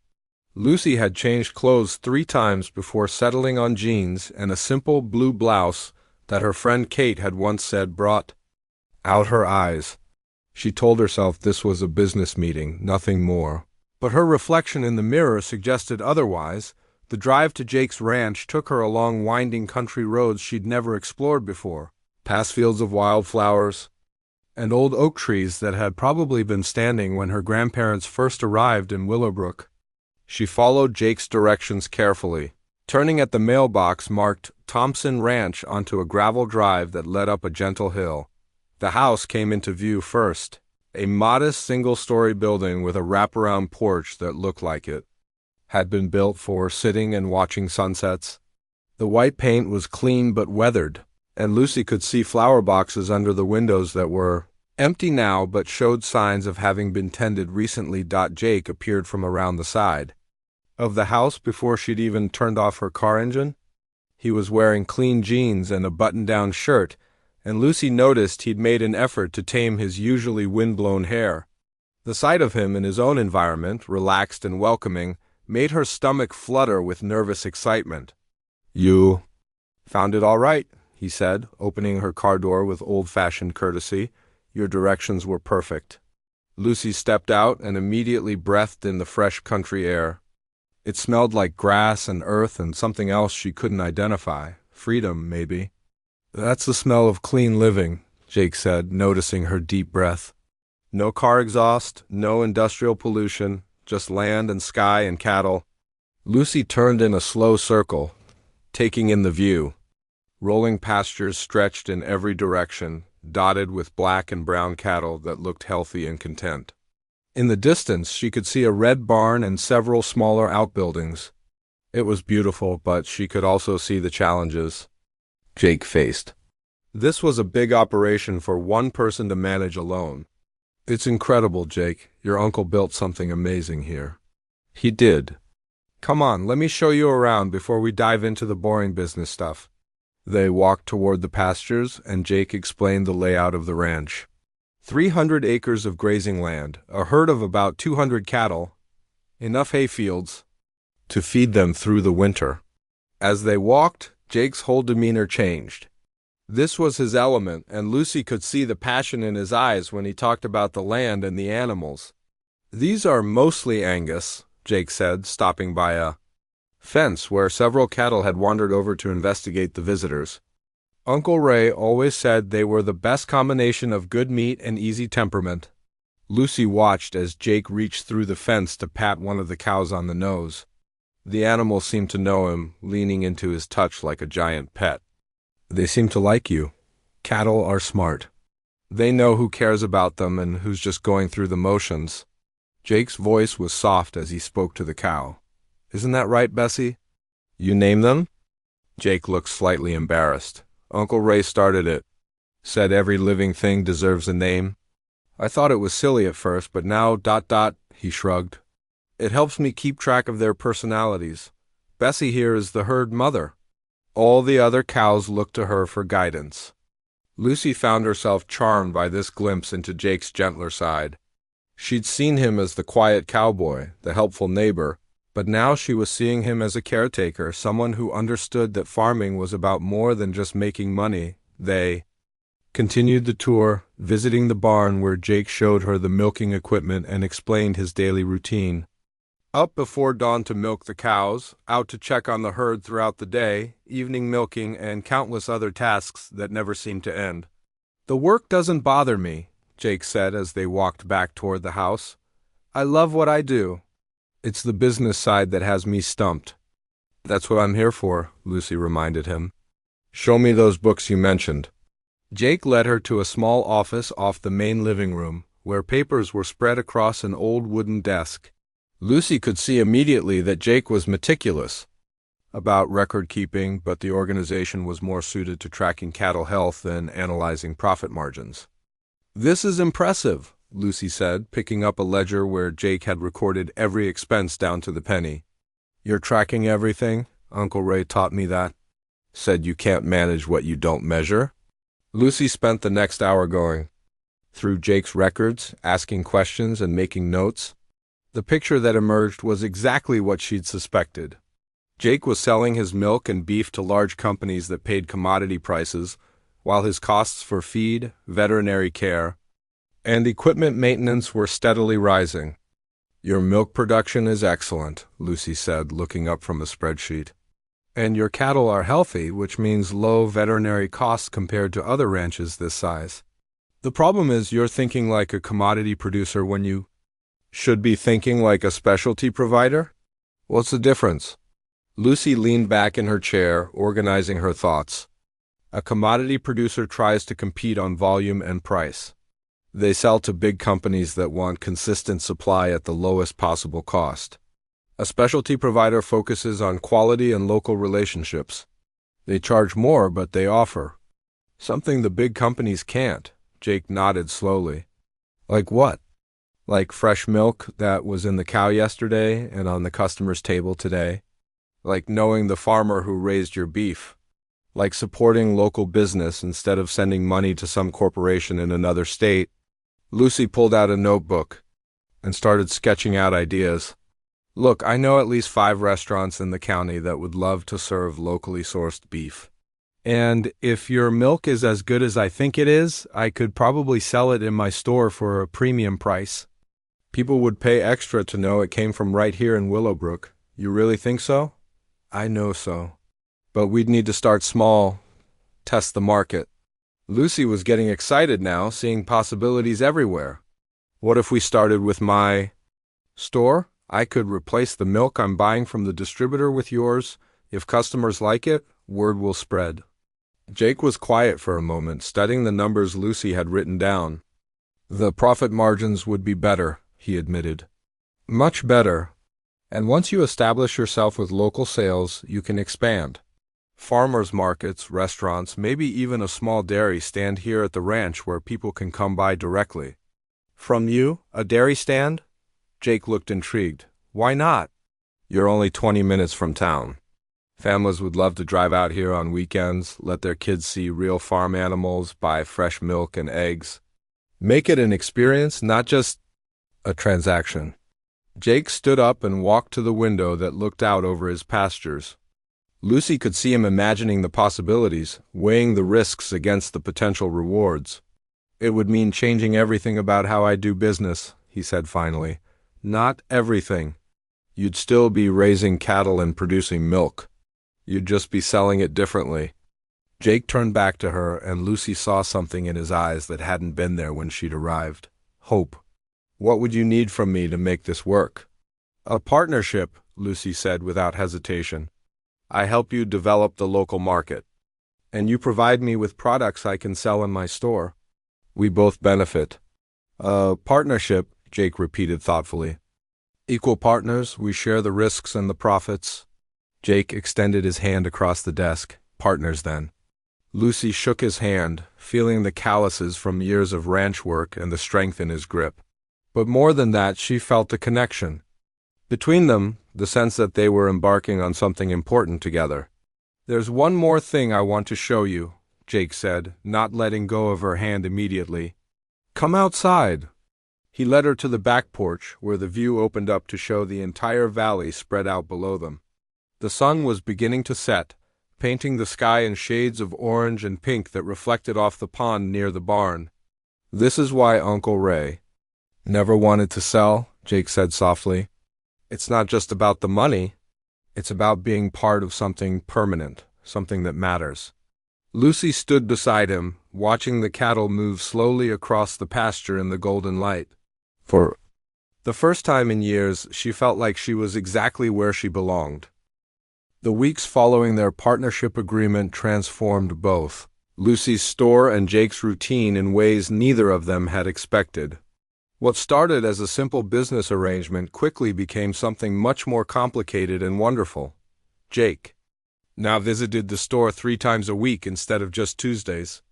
Lucy had changed clothes 3 times before settling on jeans and a simple blue blouse that her friend Kate had once said brought out her eyes. She told herself this was a business meeting, nothing more. But her reflection in the mirror suggested otherwise. The drive to Jake's ranch took her along winding country roads she'd never explored before, past fields of wildflowers and old oak trees that had probably been standing when her grandparents first arrived in Willowbrook. She followed Jake's directions carefully, turning at the mailbox marked Thompson Ranch onto a gravel drive that led up a gentle hill. The house came into view first, a modest single-story building with a wraparound porch that looked like it had been built for sitting and watching sunsets. The white paint was clean but weathered, and Lucy could see flower boxes under the windows that were empty now but showed signs of having been tended recently. Jake appeared from around the side of the house before she'd even turned off her car engine. He was wearing clean jeans and a button-down shirt, and Lucy noticed he'd made an effort to tame his usually wind-blown hair. The sight of him in his own environment, relaxed and welcoming, made her stomach flutter with nervous excitement. "You found it all right," he said, opening her car door with old-fashioned courtesy. "Your directions were perfect." Lucy stepped out and immediately breathed in the fresh country air. It smelled like grass and earth and something else she couldn't identify. Freedom, maybe. That's the smell of clean living, Jake said, noticing her deep breath. No car exhaust, no industrial pollution, just land and sky and cattle. Lucy turned in a slow circle, taking in the view. Rolling pastures stretched in every direction, dotted with black and brown cattle that looked healthy and content. In the distance, she could see a red barn and several smaller outbuildings. It was beautiful, but she could also see the challenges Jake faced. This was a big operation for one person to manage alone. It's incredible, Jake. Your uncle built something amazing here. He did. Come on, let me show you around before we dive into the boring business stuff. They walked toward the pastures, and Jake explained the layout of the ranch. 300 acres of grazing land, a herd of about 200 cattle, enough hay fields to feed them through the winter. As they walked, Jake's whole demeanor changed. This was his element, and Lucy could see the passion in his eyes when he talked about the land and the animals. These are mostly Angus, Jake said, stopping by a fence where several cattle had wandered over to investigate the visitors. Uncle Ray always said they were the best combination of good meat and easy temperament. Lucy watched as Jake reached through the fence to pat one of the cows on the nose. The animal seemed to know him, leaning into his touch like a giant pet. They seem to like you. Cattle are smart. They know who cares about them and who's just going through the motions. Jake's voice was soft as he spoke to the cow. Isn't that right, Bessie? You name them? Jake looked slightly embarrassed. Uncle Ray started it. Said every living thing deserves a name. I thought it was silly at first, but now, ... he shrugged. It helps me keep track of their personalities. Bessie here is the herd mother. All the other cows looked to her for guidance. Lucy found herself charmed by this glimpse into Jake's gentler side. She'd seen him as the quiet cowboy, the helpful neighbor, but now she was seeing him as a caretaker, someone who understood that farming was about more than just making money. They continued the tour, visiting the barn where Jake showed her the milking equipment and explained his daily routine. Up before dawn to milk the cows, out to check on the herd throughout the day, evening milking, and countless other tasks that never seemed to end. The work doesn't bother me, Jake said as they walked back toward the house. I love what I do. It's the business side that has me stumped. That's what I'm here for, Lucy reminded him. Show me those books you mentioned. Jake led her to a small office off the main living room, where papers were spread across an old wooden desk. Lucy could see immediately that Jake was meticulous about record-keeping, but the organization was more suited to tracking cattle health than analyzing profit margins. This is impressive, Lucy said, picking up a ledger where Jake had recorded every expense down to the penny. You're tracking everything? Uncle Ray taught me that. Said you can't manage what you don't measure. Lucy spent the next hour going through Jake's records, asking questions and making notes. The picture that emerged was exactly what she'd suspected. Jake was selling his milk and beef to large companies that paid commodity prices, while his costs for feed, veterinary care, and equipment maintenance were steadily rising. Your milk production is excellent, Lucy said, looking up from a spreadsheet. And your cattle are healthy, which means low veterinary costs compared to other ranches this size. The problem is you're thinking like a commodity producer when you should be thinking like a specialty provider? What's the difference? Lucy leaned back in her chair, organizing her thoughts. A commodity producer tries to compete on volume and price. They sell to big companies that want consistent supply at the lowest possible cost. A specialty provider focuses on quality and local relationships. They charge more, but they offer something the big companies can't. Jake nodded slowly. Like what? Like fresh milk that was in the cow yesterday and on the customer's table today. Like knowing the farmer who raised your beef. Like supporting local business instead of sending money to some corporation in another state. Lucy pulled out a notebook and started sketching out ideas. Look, I know at least 5 restaurants in the county that would love to serve locally sourced beef. And if your milk is as good as I think it is, I could probably sell it in my store for a premium price. People would pay extra to know it came from right here in Willowbrook. You really think so? I know so. But we'd need to start small, test the market. Lucy was getting excited now, seeing possibilities everywhere. What if we started with my store? I could replace the milk I'm buying from the distributor with yours. If customers like it, word will spread. Jake was quiet for a moment, studying the numbers Lucy had written down. The profit margins would be better, he admitted. Much better. And once you establish yourself with local sales, you can expand. Farmers markets, restaurants, maybe even a small dairy stand here at the ranch where people can come by directly. From you, a dairy stand? Jake looked intrigued. Why not? You're only 20 minutes from town. Families would love to drive out here on weekends, let their kids see real farm animals, buy fresh milk and eggs. Make it an experience, not just a transaction. Jake stood up and walked to the window that looked out over his pastures. Lucy could see him imagining the possibilities, weighing the risks against the potential rewards. It would mean changing everything about how I do business, he said finally. Not everything. You'd still be raising cattle and producing milk. You'd just be selling it differently. Jake turned back to her, and Lucy saw something in his eyes that hadn't been there when she'd arrived. Hope. What would you need from me to make this work? A partnership, Lucy said without hesitation. I help you develop the local market. And you provide me with products I can sell in my store. We both benefit. A partnership, Jake repeated thoughtfully. Equal partners, we share the risks and the profits. Jake extended his hand across the desk. Partners, then. Lucy shook his hand, feeling the calluses from years of ranch work and the strength in his grip. But more than that, she felt a connection. Between them, the sense that they were embarking on something important together. There's one more thing I want to show you, Jake said, not letting go of her hand immediately. Come outside. He led her to the back porch, where the view opened up to show the entire valley spread out below them. The sun was beginning to set, painting the sky in shades of orange and pink that reflected off the pond near the barn. This is why Uncle Ray never wanted to sell, Jake said softly. It's not just about the money. It's about being part of something permanent, something that matters. Lucy stood beside him, watching the cattle move slowly across the pasture in the golden light. For the first time in years, she felt like she was exactly where she belonged. The weeks following their partnership agreement transformed both Lucy's store and Jake's routine in ways neither of them had expected. What started as a simple business arrangement quickly became something much more complicated and wonderful. Jake now visited the store 3 times a week instead of just Tuesdays.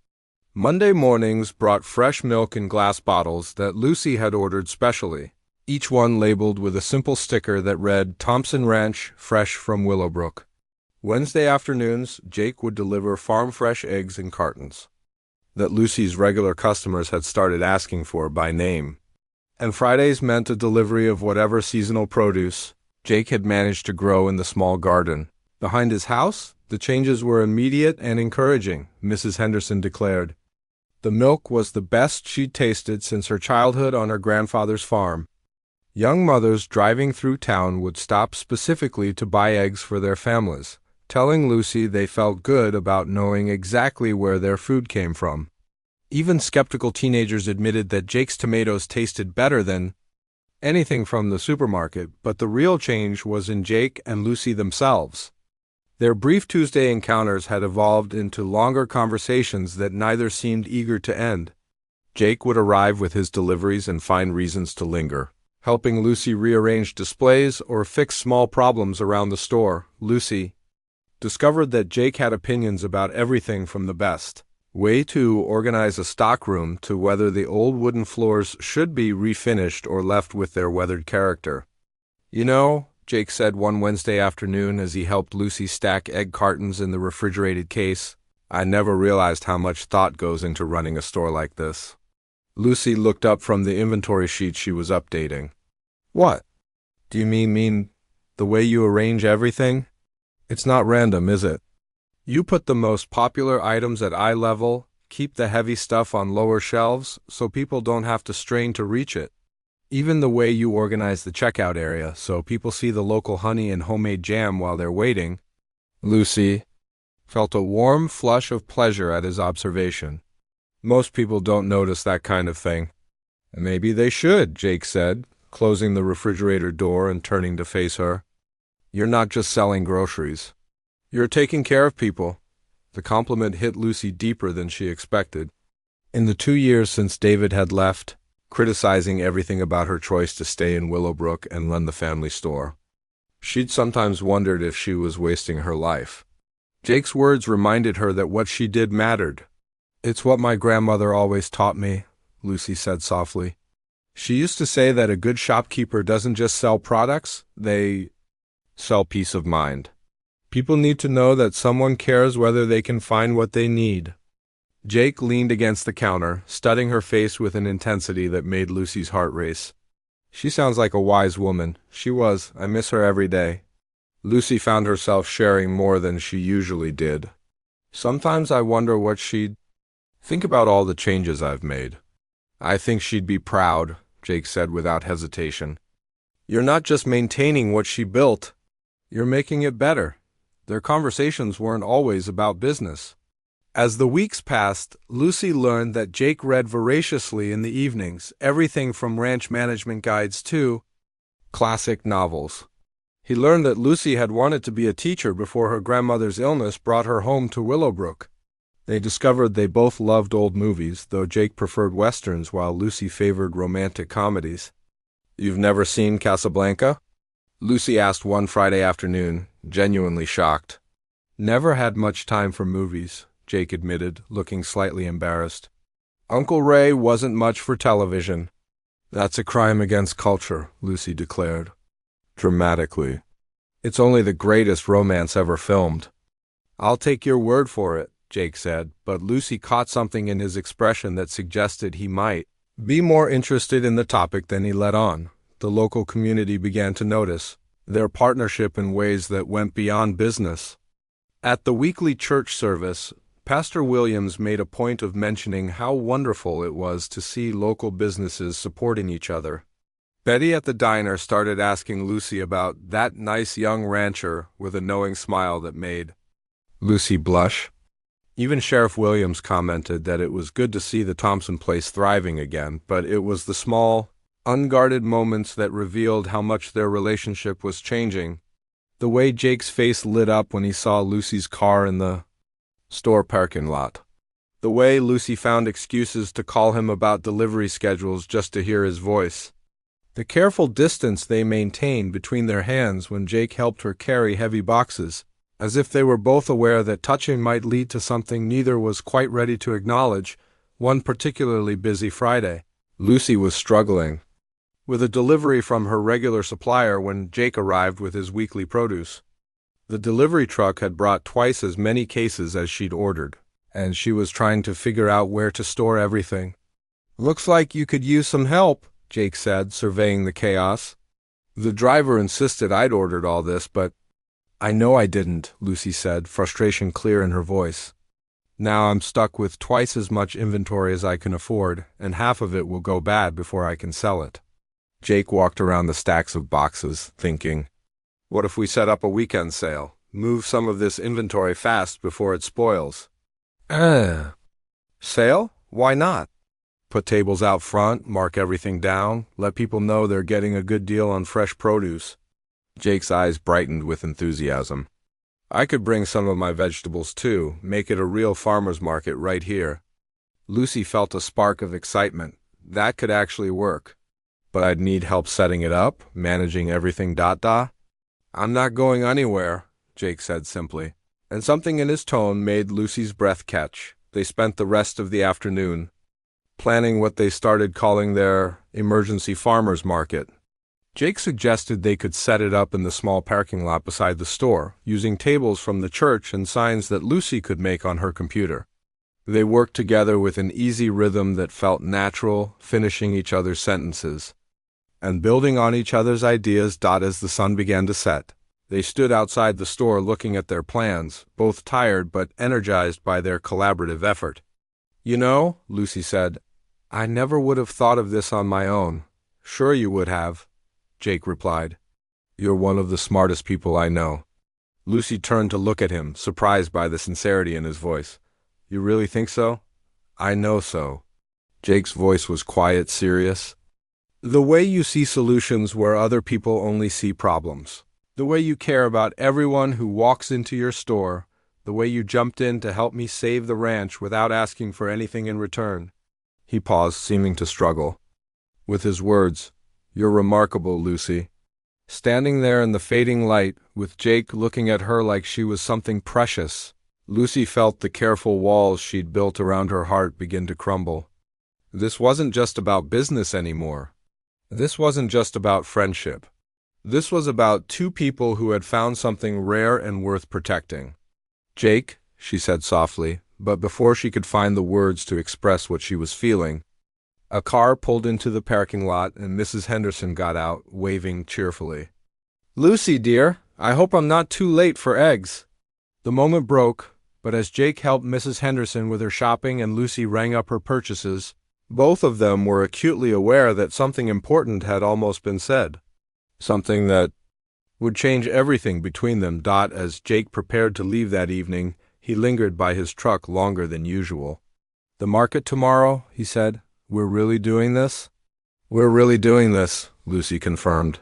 Monday mornings brought fresh milk in glass bottles that Lucy had ordered specially, each one labeled with a simple sticker that read Thompson Ranch, fresh from Willowbrook. Wednesday afternoons, Jake would deliver farm-fresh eggs in cartons that Lucy's regular customers had started asking for by name. And Fridays meant a delivery of whatever seasonal produce Jake had managed to grow in the small garden. Behind his house, the changes were immediate and encouraging, Mrs. Henderson declared. The milk was the best she'd tasted since her childhood on her grandfather's farm. Young mothers driving through town would stop specifically to buy eggs for their families, telling Lucy they felt good about knowing exactly where their food came from. Even skeptical teenagers admitted that Jake's tomatoes tasted better than anything from the supermarket, but the real change was in Jake and Lucy themselves. Their brief Tuesday encounters had evolved into longer conversations that neither seemed eager to end. Jake would arrive with his deliveries and find reasons to linger, helping Lucy rearrange displays or fix small problems around the store. Lucy discovered that Jake had opinions about everything from the best way to organize a stockroom to whether the old wooden floors should be refinished or left with their weathered character. You know, Jake said one Wednesday afternoon as he helped Lucy stack egg cartons in the refrigerated case, I never realized how much thought goes into running a store like this. Lucy looked up from the inventory sheet she was updating. What? Do you mean the way you arrange everything? It's not random, is it? You put the most popular items at eye level, keep the heavy stuff on lower shelves so people don't have to strain to reach it. Even the way you organize the checkout area so people see the local honey and homemade jam while they're waiting. Lucy felt a warm flush of pleasure at his observation. Most people don't notice that kind of thing. Maybe they should, Jake said, closing the refrigerator door and turning to face her. You're not just selling groceries. You're taking care of people. The compliment hit Lucy deeper than she expected. In the 2 years since David had left, criticizing everything about her choice to stay in Willowbrook and run the family store, she'd sometimes wondered if she was wasting her life. Jake's words reminded her that what she did mattered. It's what my grandmother always taught me, Lucy said softly. She used to say that a good shopkeeper doesn't just sell products, they sell peace of mind. People need to know that someone cares whether they can find what they need. Jake leaned against the counter, studying her face with an intensity that made Lucy's heart race. She sounds like a wise woman. She was. I miss her every day. Lucy found herself sharing more than she usually did. Sometimes I wonder what she'd think about all the changes I've made. I think she'd be proud, Jake said without hesitation. You're not just maintaining what she built, you're making it better. Their conversations weren't always about business. As the weeks passed, Lucy learned that Jake read voraciously in the evenings, everything from ranch management guides to classic novels. He learned that Lucy had wanted to be a teacher before her grandmother's illness brought her home to Willowbrook. They discovered they both loved old movies, though Jake preferred westerns while Lucy favored romantic comedies. You've never seen Casablanca? Lucy asked one Friday afternoon, genuinely shocked. Never had much time for movies, Jake admitted, looking slightly embarrassed. Uncle Ray wasn't much for television. That's a crime against culture, Lucy declared, dramatically. It's only the greatest romance ever filmed. I'll take your word for it, Jake said, but Lucy caught something in his expression that suggested he might be more interested in the topic than he let on. The local community began to notice their partnership in ways that went beyond business. At the weekly church service, Pastor Williams made a point of mentioning how wonderful it was to see local businesses supporting each other. Betty at the diner started asking Lucy about that nice young rancher with a knowing smile that made Lucy blush. Even Sheriff Williams commented that it was good to see the Thompson place thriving again, but it was the small, unguarded moments that revealed how much their relationship was changing. The way Jake's face lit up when he saw Lucy's car in the store parking lot. The way Lucy found excuses to call him about delivery schedules just to hear his voice. The careful distance they maintained between their hands when Jake helped her carry heavy boxes, as if they were both aware that touching might lead to something neither was quite ready to acknowledge. One particularly busy Friday, Lucy was struggling with a delivery from her regular supplier when Jake arrived with his weekly produce. The delivery truck had brought twice as many cases as she'd ordered, and she was trying to figure out where to store everything. Looks like you could use some help, Jake said, surveying the chaos. The driver insisted I'd ordered all this, but I know I didn't, Lucy said, frustration clear in her voice. Now I'm stuck with twice as much inventory as I can afford, and half of it will go bad before I can sell it. Jake walked around the stacks of boxes, thinking, what if we set up a weekend sale? Move some of this inventory fast before it spoils. Sale? Why not? Put tables out front, mark everything down, let people know they're getting a good deal on fresh produce. Jake's eyes brightened with enthusiasm. I could bring some of my vegetables too, make it a real farmer's market right here. Lucy felt a spark of excitement. That could actually work. But I'd need help setting it up, managing everything. I'm not going anywhere, Jake said simply, and something in his tone made Lucy's breath catch. They spent the rest of the afternoon planning what they started calling their emergency farmer's market. Jake suggested they could set it up in the small parking lot beside the store, using tables from the church and signs that Lucy could make on her computer. They worked together with an easy rhythm that felt natural, finishing each other's sentences and building on each other's ideas. As the sun began to set, they stood outside the store looking at their plans, both tired but energized by their collaborative effort. You know, Lucy said, I never would have thought of this on my own. Sure you would have, Jake replied. You're one of the smartest people I know. Lucy turned to look at him, surprised by the sincerity in his voice. You really think so? I know so. Jake's voice was quiet, serious. The way you see solutions where other people only see problems. The way you care about everyone who walks into your store. The way you jumped in to help me save the ranch without asking for anything in return. He paused, seeming to struggle. With his words, You're remarkable, Lucy. Standing there in the fading light, with Jake looking at her like she was something precious, Lucy felt the careful walls she'd built around her heart begin to crumble. This wasn't just about business anymore. This wasn't just about friendship. This was about two people who had found something rare and worth protecting. Jake, she said softly, but before she could find the words to express what she was feeling, a car pulled into the parking lot and Mrs. Henderson got out, waving cheerfully. Lucy, dear, I hope I'm not too late for eggs. The moment broke, but as Jake helped Mrs. Henderson with her shopping and Lucy rang up her purchases, both of them were acutely aware that something important had almost been said. Something that would change everything between them. As Jake prepared to leave that evening, he lingered by his truck longer than usual. The market tomorrow, he said. We're really doing this? We're really doing this, Lucy confirmed.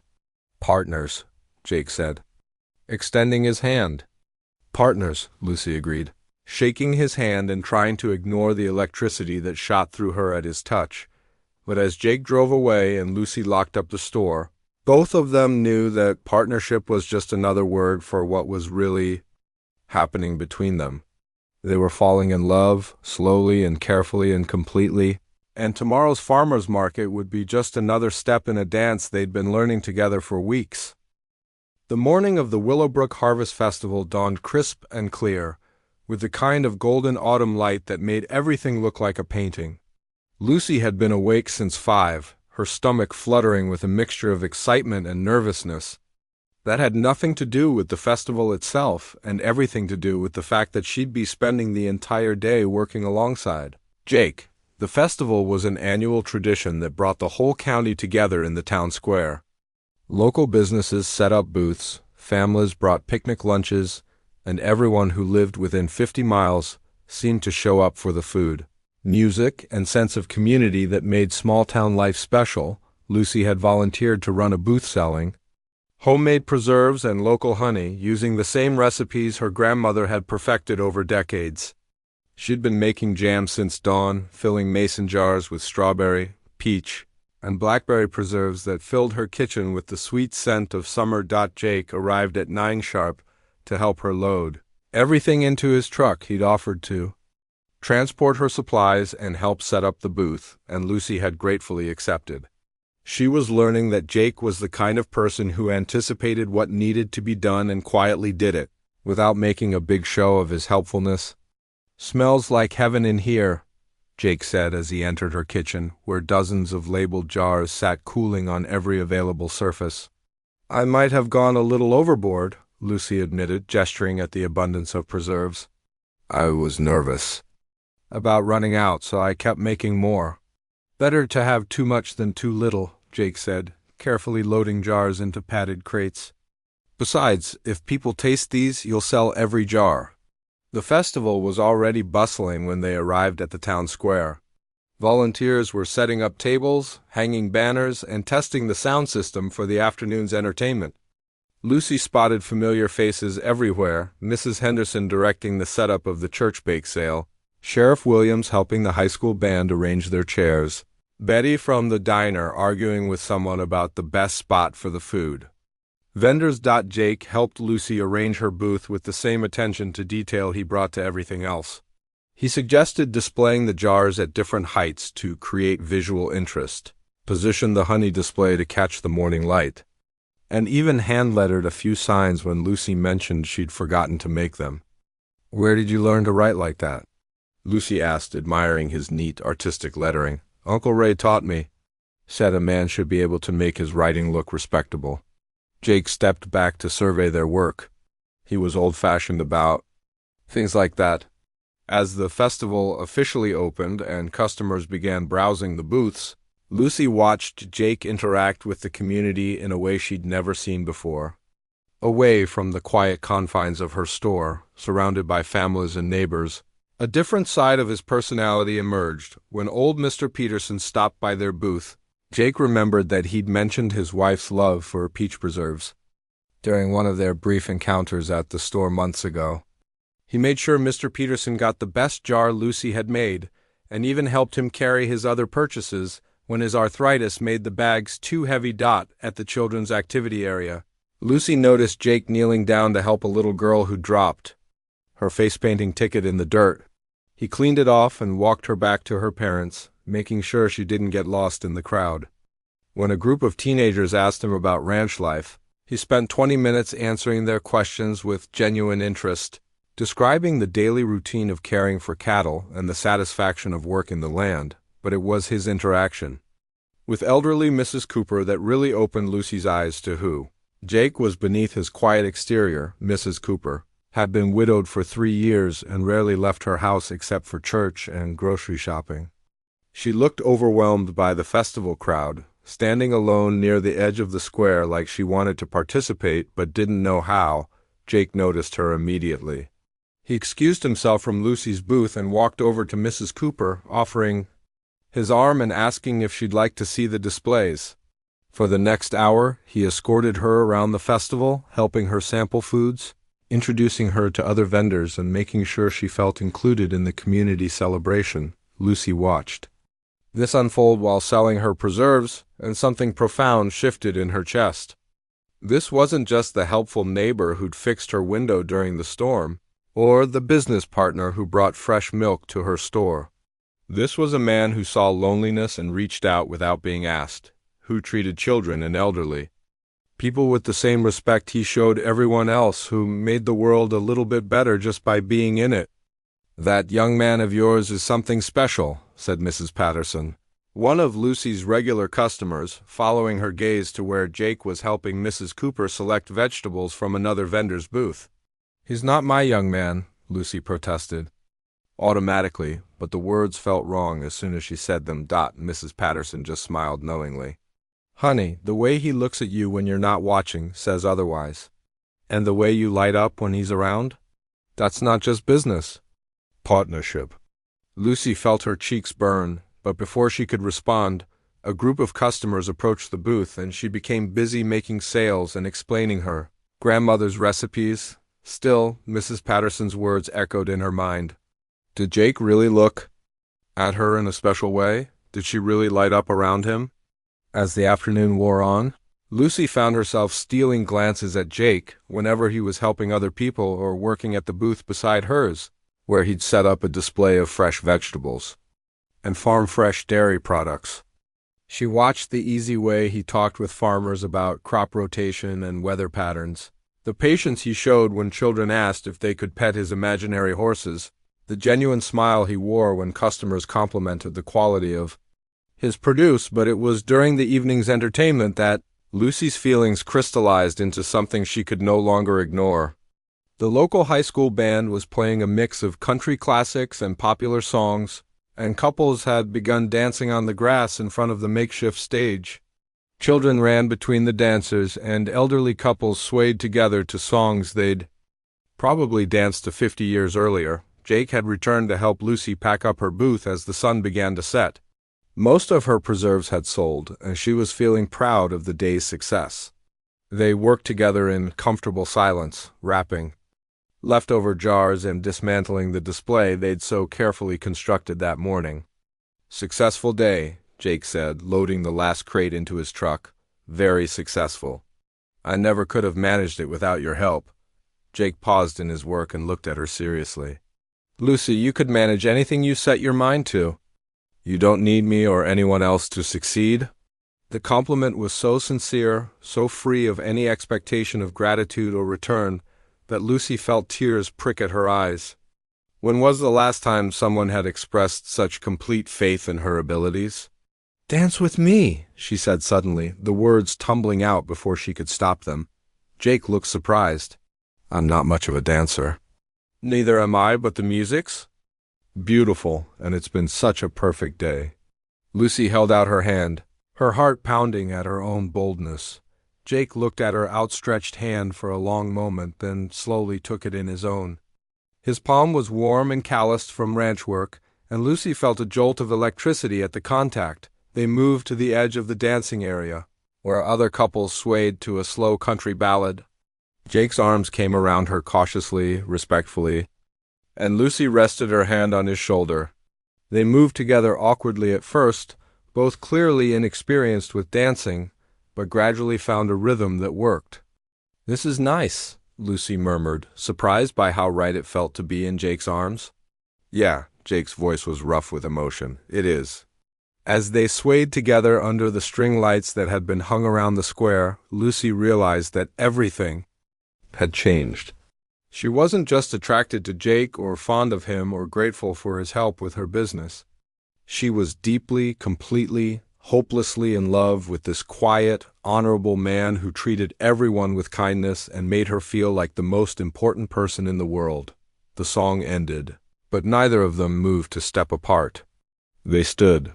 Partners, Jake said, extending his hand. Partners, Lucy agreed, shaking his hand and trying to ignore the electricity that shot through her at his touch. But as Jake drove away and Lucy locked up the store, both of them knew that partnership was just another word for what was really happening between them. They were falling in love, slowly and carefully and completely, and tomorrow's farmers' market would be just another step in a dance they'd been learning together for weeks. The morning of the Willowbrook Harvest Festival dawned crisp and clear, with the kind of golden autumn light that made everything look like a painting. Lucy had been awake since 5, her stomach fluttering with a mixture of excitement and nervousness. That had nothing to do with the festival itself, and everything to do with the fact that she'd be spending the entire day working alongside Jake. The festival was an annual tradition that brought the whole county together in the town square. Local businesses set up booths, families brought picnic lunches, and everyone who lived within 50 miles seemed to show up for the food. Music and sense of community that made small-town life special. Lucy had volunteered to run a booth selling homemade preserves and local honey using the same recipes her grandmother had perfected over decades. She'd been making jam since dawn, filling mason jars with strawberry, peach, and blackberry preserves that filled her kitchen with the sweet scent of summer. Jake arrived at 9 sharp to help her load everything into his truck. He'd offered to transport her supplies and help set up the booth, and Lucy had gratefully accepted. She was learning that Jake was the kind of person who anticipated what needed to be done and quietly did it, without making a big show of his helpfulness. Smells like heaven in here, Jake said as he entered her kitchen, where dozens of labeled jars sat cooling on every available surface. I might have gone a little overboard, Lucy admitted, gesturing at the abundance of preserves. I was nervous about running out, so I kept making more. Better to have too much than too little, Jake said, carefully loading jars into padded crates. Besides, if people taste these, you'll sell every jar. The festival was already bustling when they arrived at the town square. Volunteers were setting up tables, hanging banners, and testing the sound system for the afternoon's entertainment. Lucy spotted familiar faces everywhere, Mrs. Henderson directing the setup of the church bake sale, Sheriff Williams helping the high school band arrange their chairs, Betty from the diner arguing with someone about the best spot for the food. Vendors. Jake helped Lucy arrange her booth with the same attention to detail he brought to everything else. He suggested displaying the jars at different heights to create visual interest, positioned the honey display to catch the morning light, and even hand-lettered a few signs when Lucy mentioned she'd forgotten to make them. Where did you learn to write like that? Lucy asked, admiring his neat, artistic lettering. Uncle Ray taught me. Said a man should be able to make his writing look respectable. Jake stepped back to survey their work. He was old-fashioned about things like that. As the festival officially opened and customers began browsing the booths, Lucy watched Jake interact with the community in a way she'd never seen before. away from the quiet confines of her store, surrounded by families and neighbors. A different side of his personality emerged. When old Mr. Peterson stopped by their booth, Jake remembered that he'd mentioned his wife's love for peach preserves during one of their brief encounters at the store months ago. He made sure Mr. Peterson got the best jar Lucy had made, and even helped him carry his other purchases when his arthritis made the bags too heavy. At the children's activity area, Lucy noticed Jake kneeling down to help a little girl who dropped her face-painting ticket in the dirt. He cleaned it off and walked her back to her parents, making sure she didn't get lost in the crowd. When a group of teenagers asked him about ranch life, he spent 20 minutes answering their questions with genuine interest, describing the daily routine of caring for cattle and the satisfaction of working the land. But it was his interaction with elderly Mrs. Cooper that really opened Lucy's eyes to who Jake was beneath his quiet exterior. Mrs. Cooper had been widowed for 3 years and rarely left her house except for church and grocery shopping. She looked overwhelmed by the festival crowd, standing alone near the edge of the square like she wanted to participate but didn't know how. Jake noticed her immediately. He excused himself from Lucy's booth and walked over to Mrs. Cooper, offering his arm and asking if she'd like to see the displays. For the next hour, he escorted her around the festival, helping her sample foods, introducing her to other vendors, and making sure she felt included in the community celebration. Lucy watched this unfold while selling her preserves, and something profound shifted in her chest. This wasn't just the helpful neighbor who'd fixed her window during the storm, or the business partner who brought fresh milk to her store. This was a man who saw loneliness and reached out without being asked, who treated children and elderly people with the same respect he showed everyone else, who made the world a little bit better just by being in it. "That young man of yours is something special," said Mrs. Patterson, one of Lucy's regular customers, following her gaze to where Jake was helping Mrs. Cooper select vegetables from another vendor's booth. "He's not my young man," Lucy protested automatically, but the words felt wrong as soon as she said them. Mrs. Patterson just smiled knowingly. "Honey, the way he looks at you when you're not watching says otherwise. And the way you light up when he's around? That's not just business. Partnership." Lucy felt her cheeks burn, but before she could respond, a group of customers approached the booth and she became busy making sales and explaining her grandmother's recipes. Still, Mrs. Patterson's words echoed in her mind. Did Jake really look at her in a special way? Did she really light up around him? As the afternoon wore on, Lucy found herself stealing glances at Jake whenever he was helping other people or working at the booth beside hers, where he'd set up a display of fresh vegetables and farm-fresh dairy products. She watched the easy way he talked with farmers about crop rotation and weather patterns, the patience he showed when children asked if they could pet his imaginary horses, the genuine smile he wore when customers complimented the quality of his produce. But it was during the evening's entertainment that Lucy's feelings crystallized into something she could no longer ignore. The local high school band was playing a mix of country classics and popular songs, and couples had begun dancing on the grass in front of the makeshift stage. Children ran between the dancers, and elderly couples swayed together to songs they'd probably danced to 50 years earlier. Jake had returned to help Lucy pack up her booth as the sun began to set. Most of her preserves had sold, and she was feeling proud of the day's success. They worked together in comfortable silence, wrapping leftover jars and dismantling the display they'd so carefully constructed that morning. "Successful day," Jake said, loading the last crate into his truck. "Very successful. I never could have managed it without your help." Jake paused in his work and looked at her seriously. "Lucy, you could manage anything you set your mind to. You don't need me or anyone else to succeed." The compliment was so sincere, so free of any expectation of gratitude or return, that Lucy felt tears prick at her eyes. When was the last time someone had expressed such complete faith in her abilities? "Dance with me," she said suddenly, the words tumbling out before she could stop them. Jake looked surprised. "I'm not much of a dancer." "Neither am I, but the music's beautiful, and it's been such a perfect day." Lucy held out her hand, her heart pounding at her own boldness. Jake looked at her outstretched hand for a long moment, then slowly took it in his own. His palm was warm and calloused from ranch work, and Lucy felt a jolt of electricity at the contact. They moved to the edge of the dancing area, where other couples swayed to a slow country ballad. Jake's arms came around her cautiously, respectfully, and Lucy rested her hand on his shoulder. They moved together awkwardly at first, both clearly inexperienced with dancing, but gradually found a rhythm that worked. "This is nice," Lucy murmured, surprised by how right it felt to be in Jake's arms. "Yeah," Jake's voice was rough with emotion. "It is." As they swayed together under the string lights that had been hung around the square, Lucy realized that everything had changed. She wasn't just attracted to Jake or fond of him or grateful for his help with her business. She was deeply, completely, hopelessly in love with this quiet, honorable man who treated everyone with kindness and made her feel like the most important person in the world. The song ended, but neither of them moved to step apart. They stood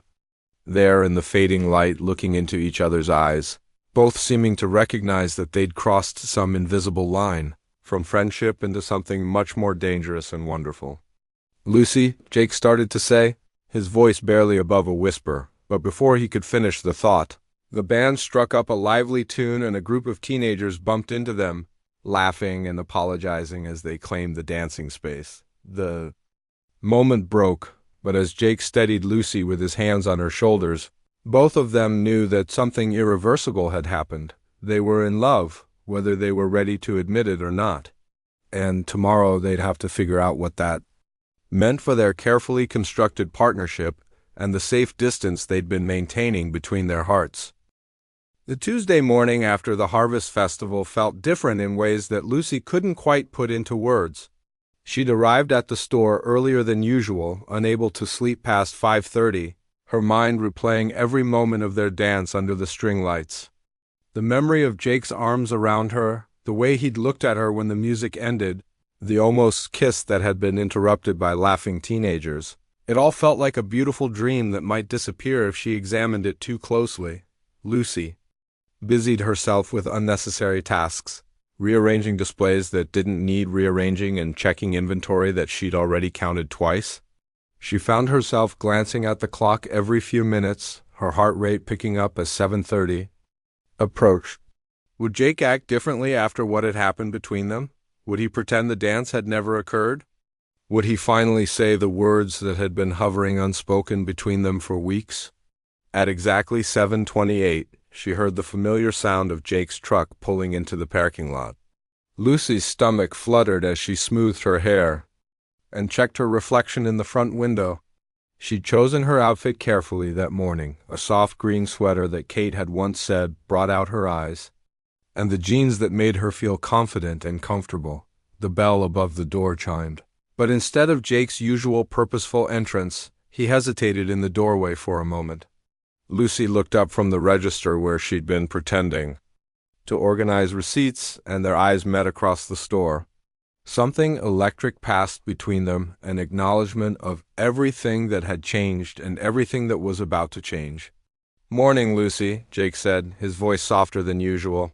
there in the fading light, looking into each other's eyes, both seeming to recognize that they'd crossed some invisible line, from friendship into something much more dangerous and wonderful. "Lucy," Jake started to say, his voice barely above a whisper, but before he could finish the thought, the band struck up a lively tune and a group of teenagers bumped into them, laughing and apologizing as they claimed the dancing space. The moment broke, but as Jake steadied Lucy with his hands on her shoulders, both of them knew that something irreversible had happened. They were in love, whether they were ready to admit it or not. And tomorrow they'd have to figure out what that meant for their carefully constructed partnership and the safe distance they'd been maintaining between their hearts. The Tuesday morning after the Harvest Festival felt different in ways that Lucy couldn't quite put into words. She'd arrived at the store earlier than usual, unable to sleep past 5:30, her mind replaying every moment of their dance under the string lights. The memory of Jake's arms around her, the way he'd looked at her when the music ended, the almost kiss that had been interrupted by laughing teenagers. It all felt like a beautiful dream that might disappear if she examined it too closely. Lucy busied herself with unnecessary tasks, rearranging displays that didn't need rearranging and checking inventory that she'd already counted twice. She found herself glancing at the clock every few minutes, her heart rate picking up as 7:30 approached. Would Jake act differently after what had happened between them? Would he pretend the dance had never occurred? Would he finally say the words that had been hovering unspoken between them for weeks? At exactly 7:28, she heard the familiar sound of Jake's truck pulling into the parking lot. Lucy's stomach fluttered as she smoothed her hair and checked her reflection in the front window. She'd chosen her outfit carefully that morning, a soft green sweater that Kate had once said brought out her eyes, and the jeans that made her feel confident and comfortable. The bell above the door chimed. But instead of Jake's usual purposeful entrance, he hesitated in the doorway for a moment. Lucy looked up from the register where she'd been pretending to organize receipts, and their eyes met across the store. Something electric passed between them, an acknowledgement of everything that had changed and everything that was about to change. "Morning, Lucy," Jake said, his voice softer than usual.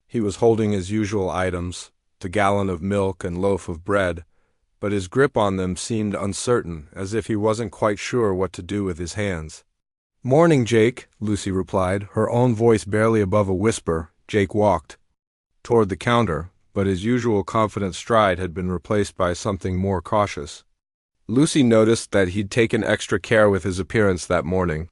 He was holding his usual items, the gallon of milk and loaf of bread, but his grip on them seemed uncertain, as if he wasn't quite sure what to do with his hands. "Morning, Jake," Lucy replied, her own voice barely above a whisper. Jake walked toward the counter, but his usual confident stride had been replaced by something more cautious. Lucy noticed that he'd taken extra care with his appearance that morning.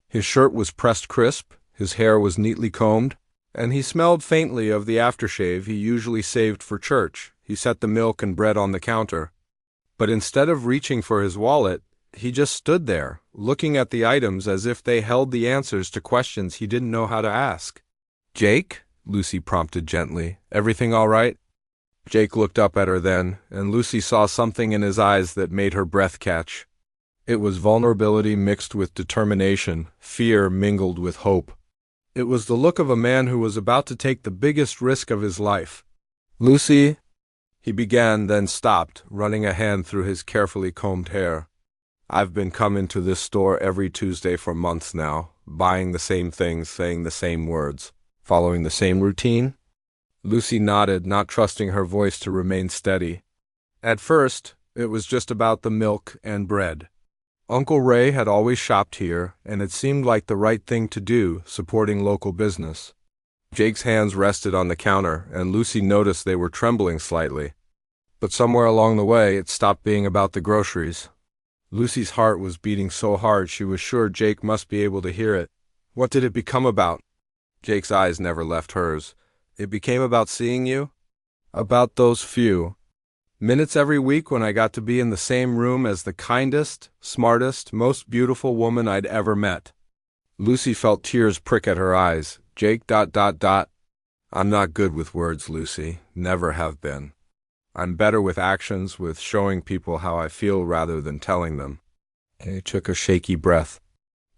His shirt was pressed crisp, his hair was neatly combed, and he smelled faintly of the aftershave he usually saved for church. He set the milk and bread on the counter, but instead of reaching for his wallet, he just stood there, looking at the items as if they held the answers to questions he didn't know how to ask. "Jake?" Lucy prompted gently. "Everything all right?" Jake looked up at her then, and Lucy saw something in his eyes that made her breath catch. It was vulnerability mixed with determination, fear mingled with hope. It was the look of a man who was about to take the biggest risk of his life. "Lucy," he began, then stopped, running a hand through his carefully combed hair. "I've been coming to this store every Tuesday for months now, buying the same things, saying the same words. Following the same routine? Lucy nodded, not trusting her voice to remain steady. At first, it was just about the milk and bread. Uncle Ray had always shopped here, and it seemed like the right thing to do, supporting local business. Jake's hands rested on the counter, and Lucy noticed they were trembling slightly. But somewhere along the way, it stopped being about the groceries. Lucy's heart was beating so hard she was sure Jake must be able to hear it. What did it become about? Jake's eyes never left hers. It became about seeing you? About those few minutes every week when I got to be in the same room as the kindest, smartest, most beautiful woman I'd ever met. Lucy felt tears prick at her eyes. Jake ... I'm not good with words, Lucy. Never have been. I'm better with actions, with showing people how I feel rather than telling them. He took a shaky breath.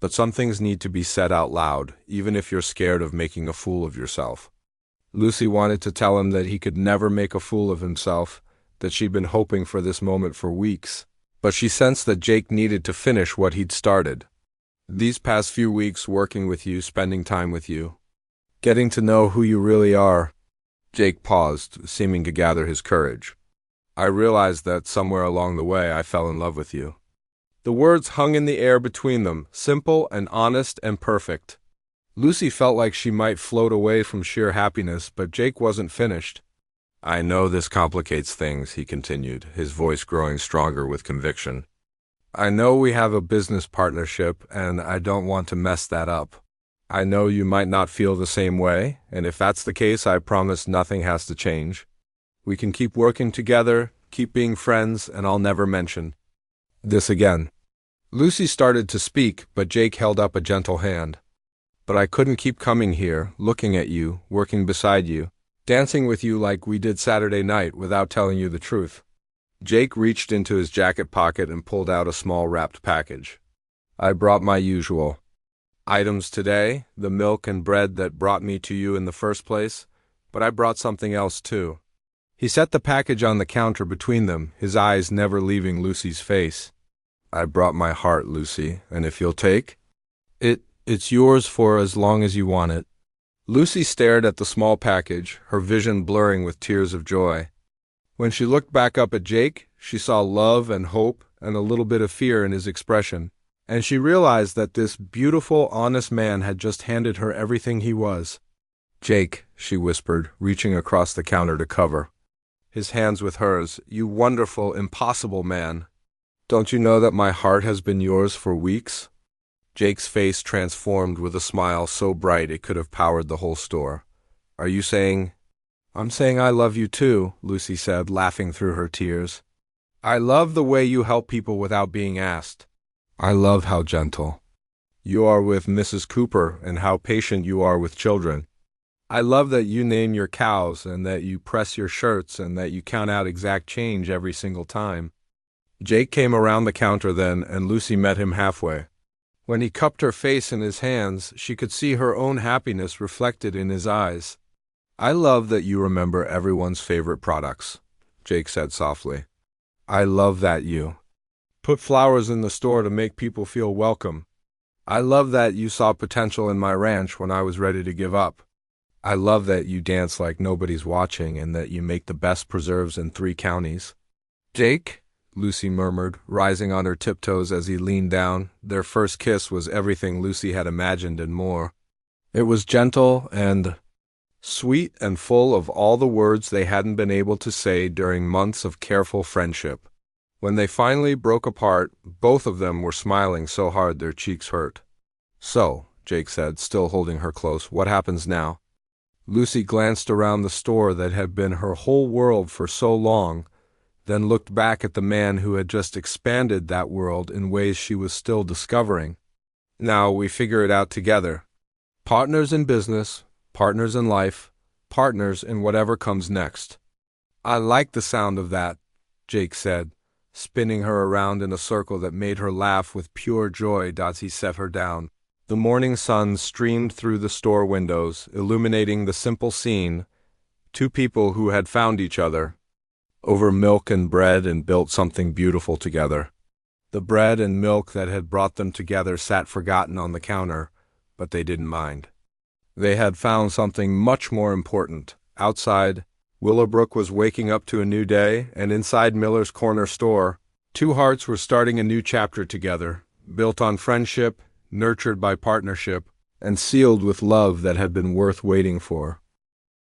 But some things need to be said out loud, even if you're scared of making a fool of yourself. Lucy wanted to tell him that he could never make a fool of himself, that she'd been hoping for this moment for weeks. But she sensed that Jake needed to finish what he'd started. These past few weeks working with you, spending time with you, getting to know who you really are. Jake paused, seeming to gather his courage. I realized that somewhere along the way I fell in love with you. The words hung in the air between them, simple and honest and perfect. Lucy felt like she might float away from sheer happiness, but Jake wasn't finished. I know this complicates things, he continued, his voice growing stronger with conviction. I know we have a business partnership, and I don't want to mess that up. I know you might not feel the same way, and if that's the case, I promise nothing has to change. We can keep working together, keep being friends, and I'll never mention this again. Lucy started to speak, but Jake held up a gentle hand. But I couldn't keep coming here, looking at you, working beside you, dancing with you like we did Saturday night without telling you the truth. Jake reached into his jacket pocket and pulled out a small wrapped package. I brought my usual items today, the milk and bread that brought me to you in the first place, but I brought something else too. He set the package on the counter between them, his eyes never leaving Lucy's face. I brought my heart, Lucy, and if you'll take it's yours for as long as you want it. Lucy stared at the small package, her vision blurring with tears of joy. When she looked back up at Jake, she saw love and hope and a little bit of fear in his expression, and she realized that this beautiful, honest man had just handed her everything he was. Jake, she whispered, reaching across the counter to cover his hands with hers, you wonderful, impossible man. Don't you know that my heart has been yours for weeks? Jake's face transformed with a smile so bright it could have powered the whole store. Are you saying? I'm saying I love you too, Lucy said, laughing through her tears. I love the way you help people without being asked. I love how gentle you are with Mrs. Cooper and how patient you are with children. I love that you name your cows and that you press your shirts and that you count out exact change every single time. Jake came around the counter then, and Lucy met him halfway. When he cupped her face in his hands, she could see her own happiness reflected in his eyes. I love that you remember everyone's favorite products, Jake said softly. I love that you put flowers in the store to make people feel welcome. I love that you saw potential in my ranch when I was ready to give up. I love that you dance like nobody's watching and that you make the best preserves in 3 counties. Jake? Lucy murmured, rising on her tiptoes as he leaned down. Their first kiss was everything Lucy had imagined and more. It was gentle and sweet and full of all the words they hadn't been able to say during months of careful friendship. When they finally broke apart, both of them were smiling so hard their cheeks hurt. So, Jake said, still holding her close, what happens now? Lucy glanced around the store that had been her whole world for so long, then looked back at the man who had just expanded that world in ways she was still discovering. Now we figure it out together. Partners in business, partners in life, partners in whatever comes next. I like the sound of that, Jake said, spinning her around in a circle that made her laugh with pure joy as he set her down. The morning sun streamed through the store windows, illuminating the simple scene, 2 people who had found each other over milk and bread and built something beautiful together. The bread and milk that had brought them together sat forgotten on the counter, but they didn't mind. They had found something much more important. Outside, Willowbrook was waking up to a new day, and inside Miller's Corner store, two hearts were starting a new chapter together, built on friendship, nurtured by partnership, and sealed with love that had been worth waiting for.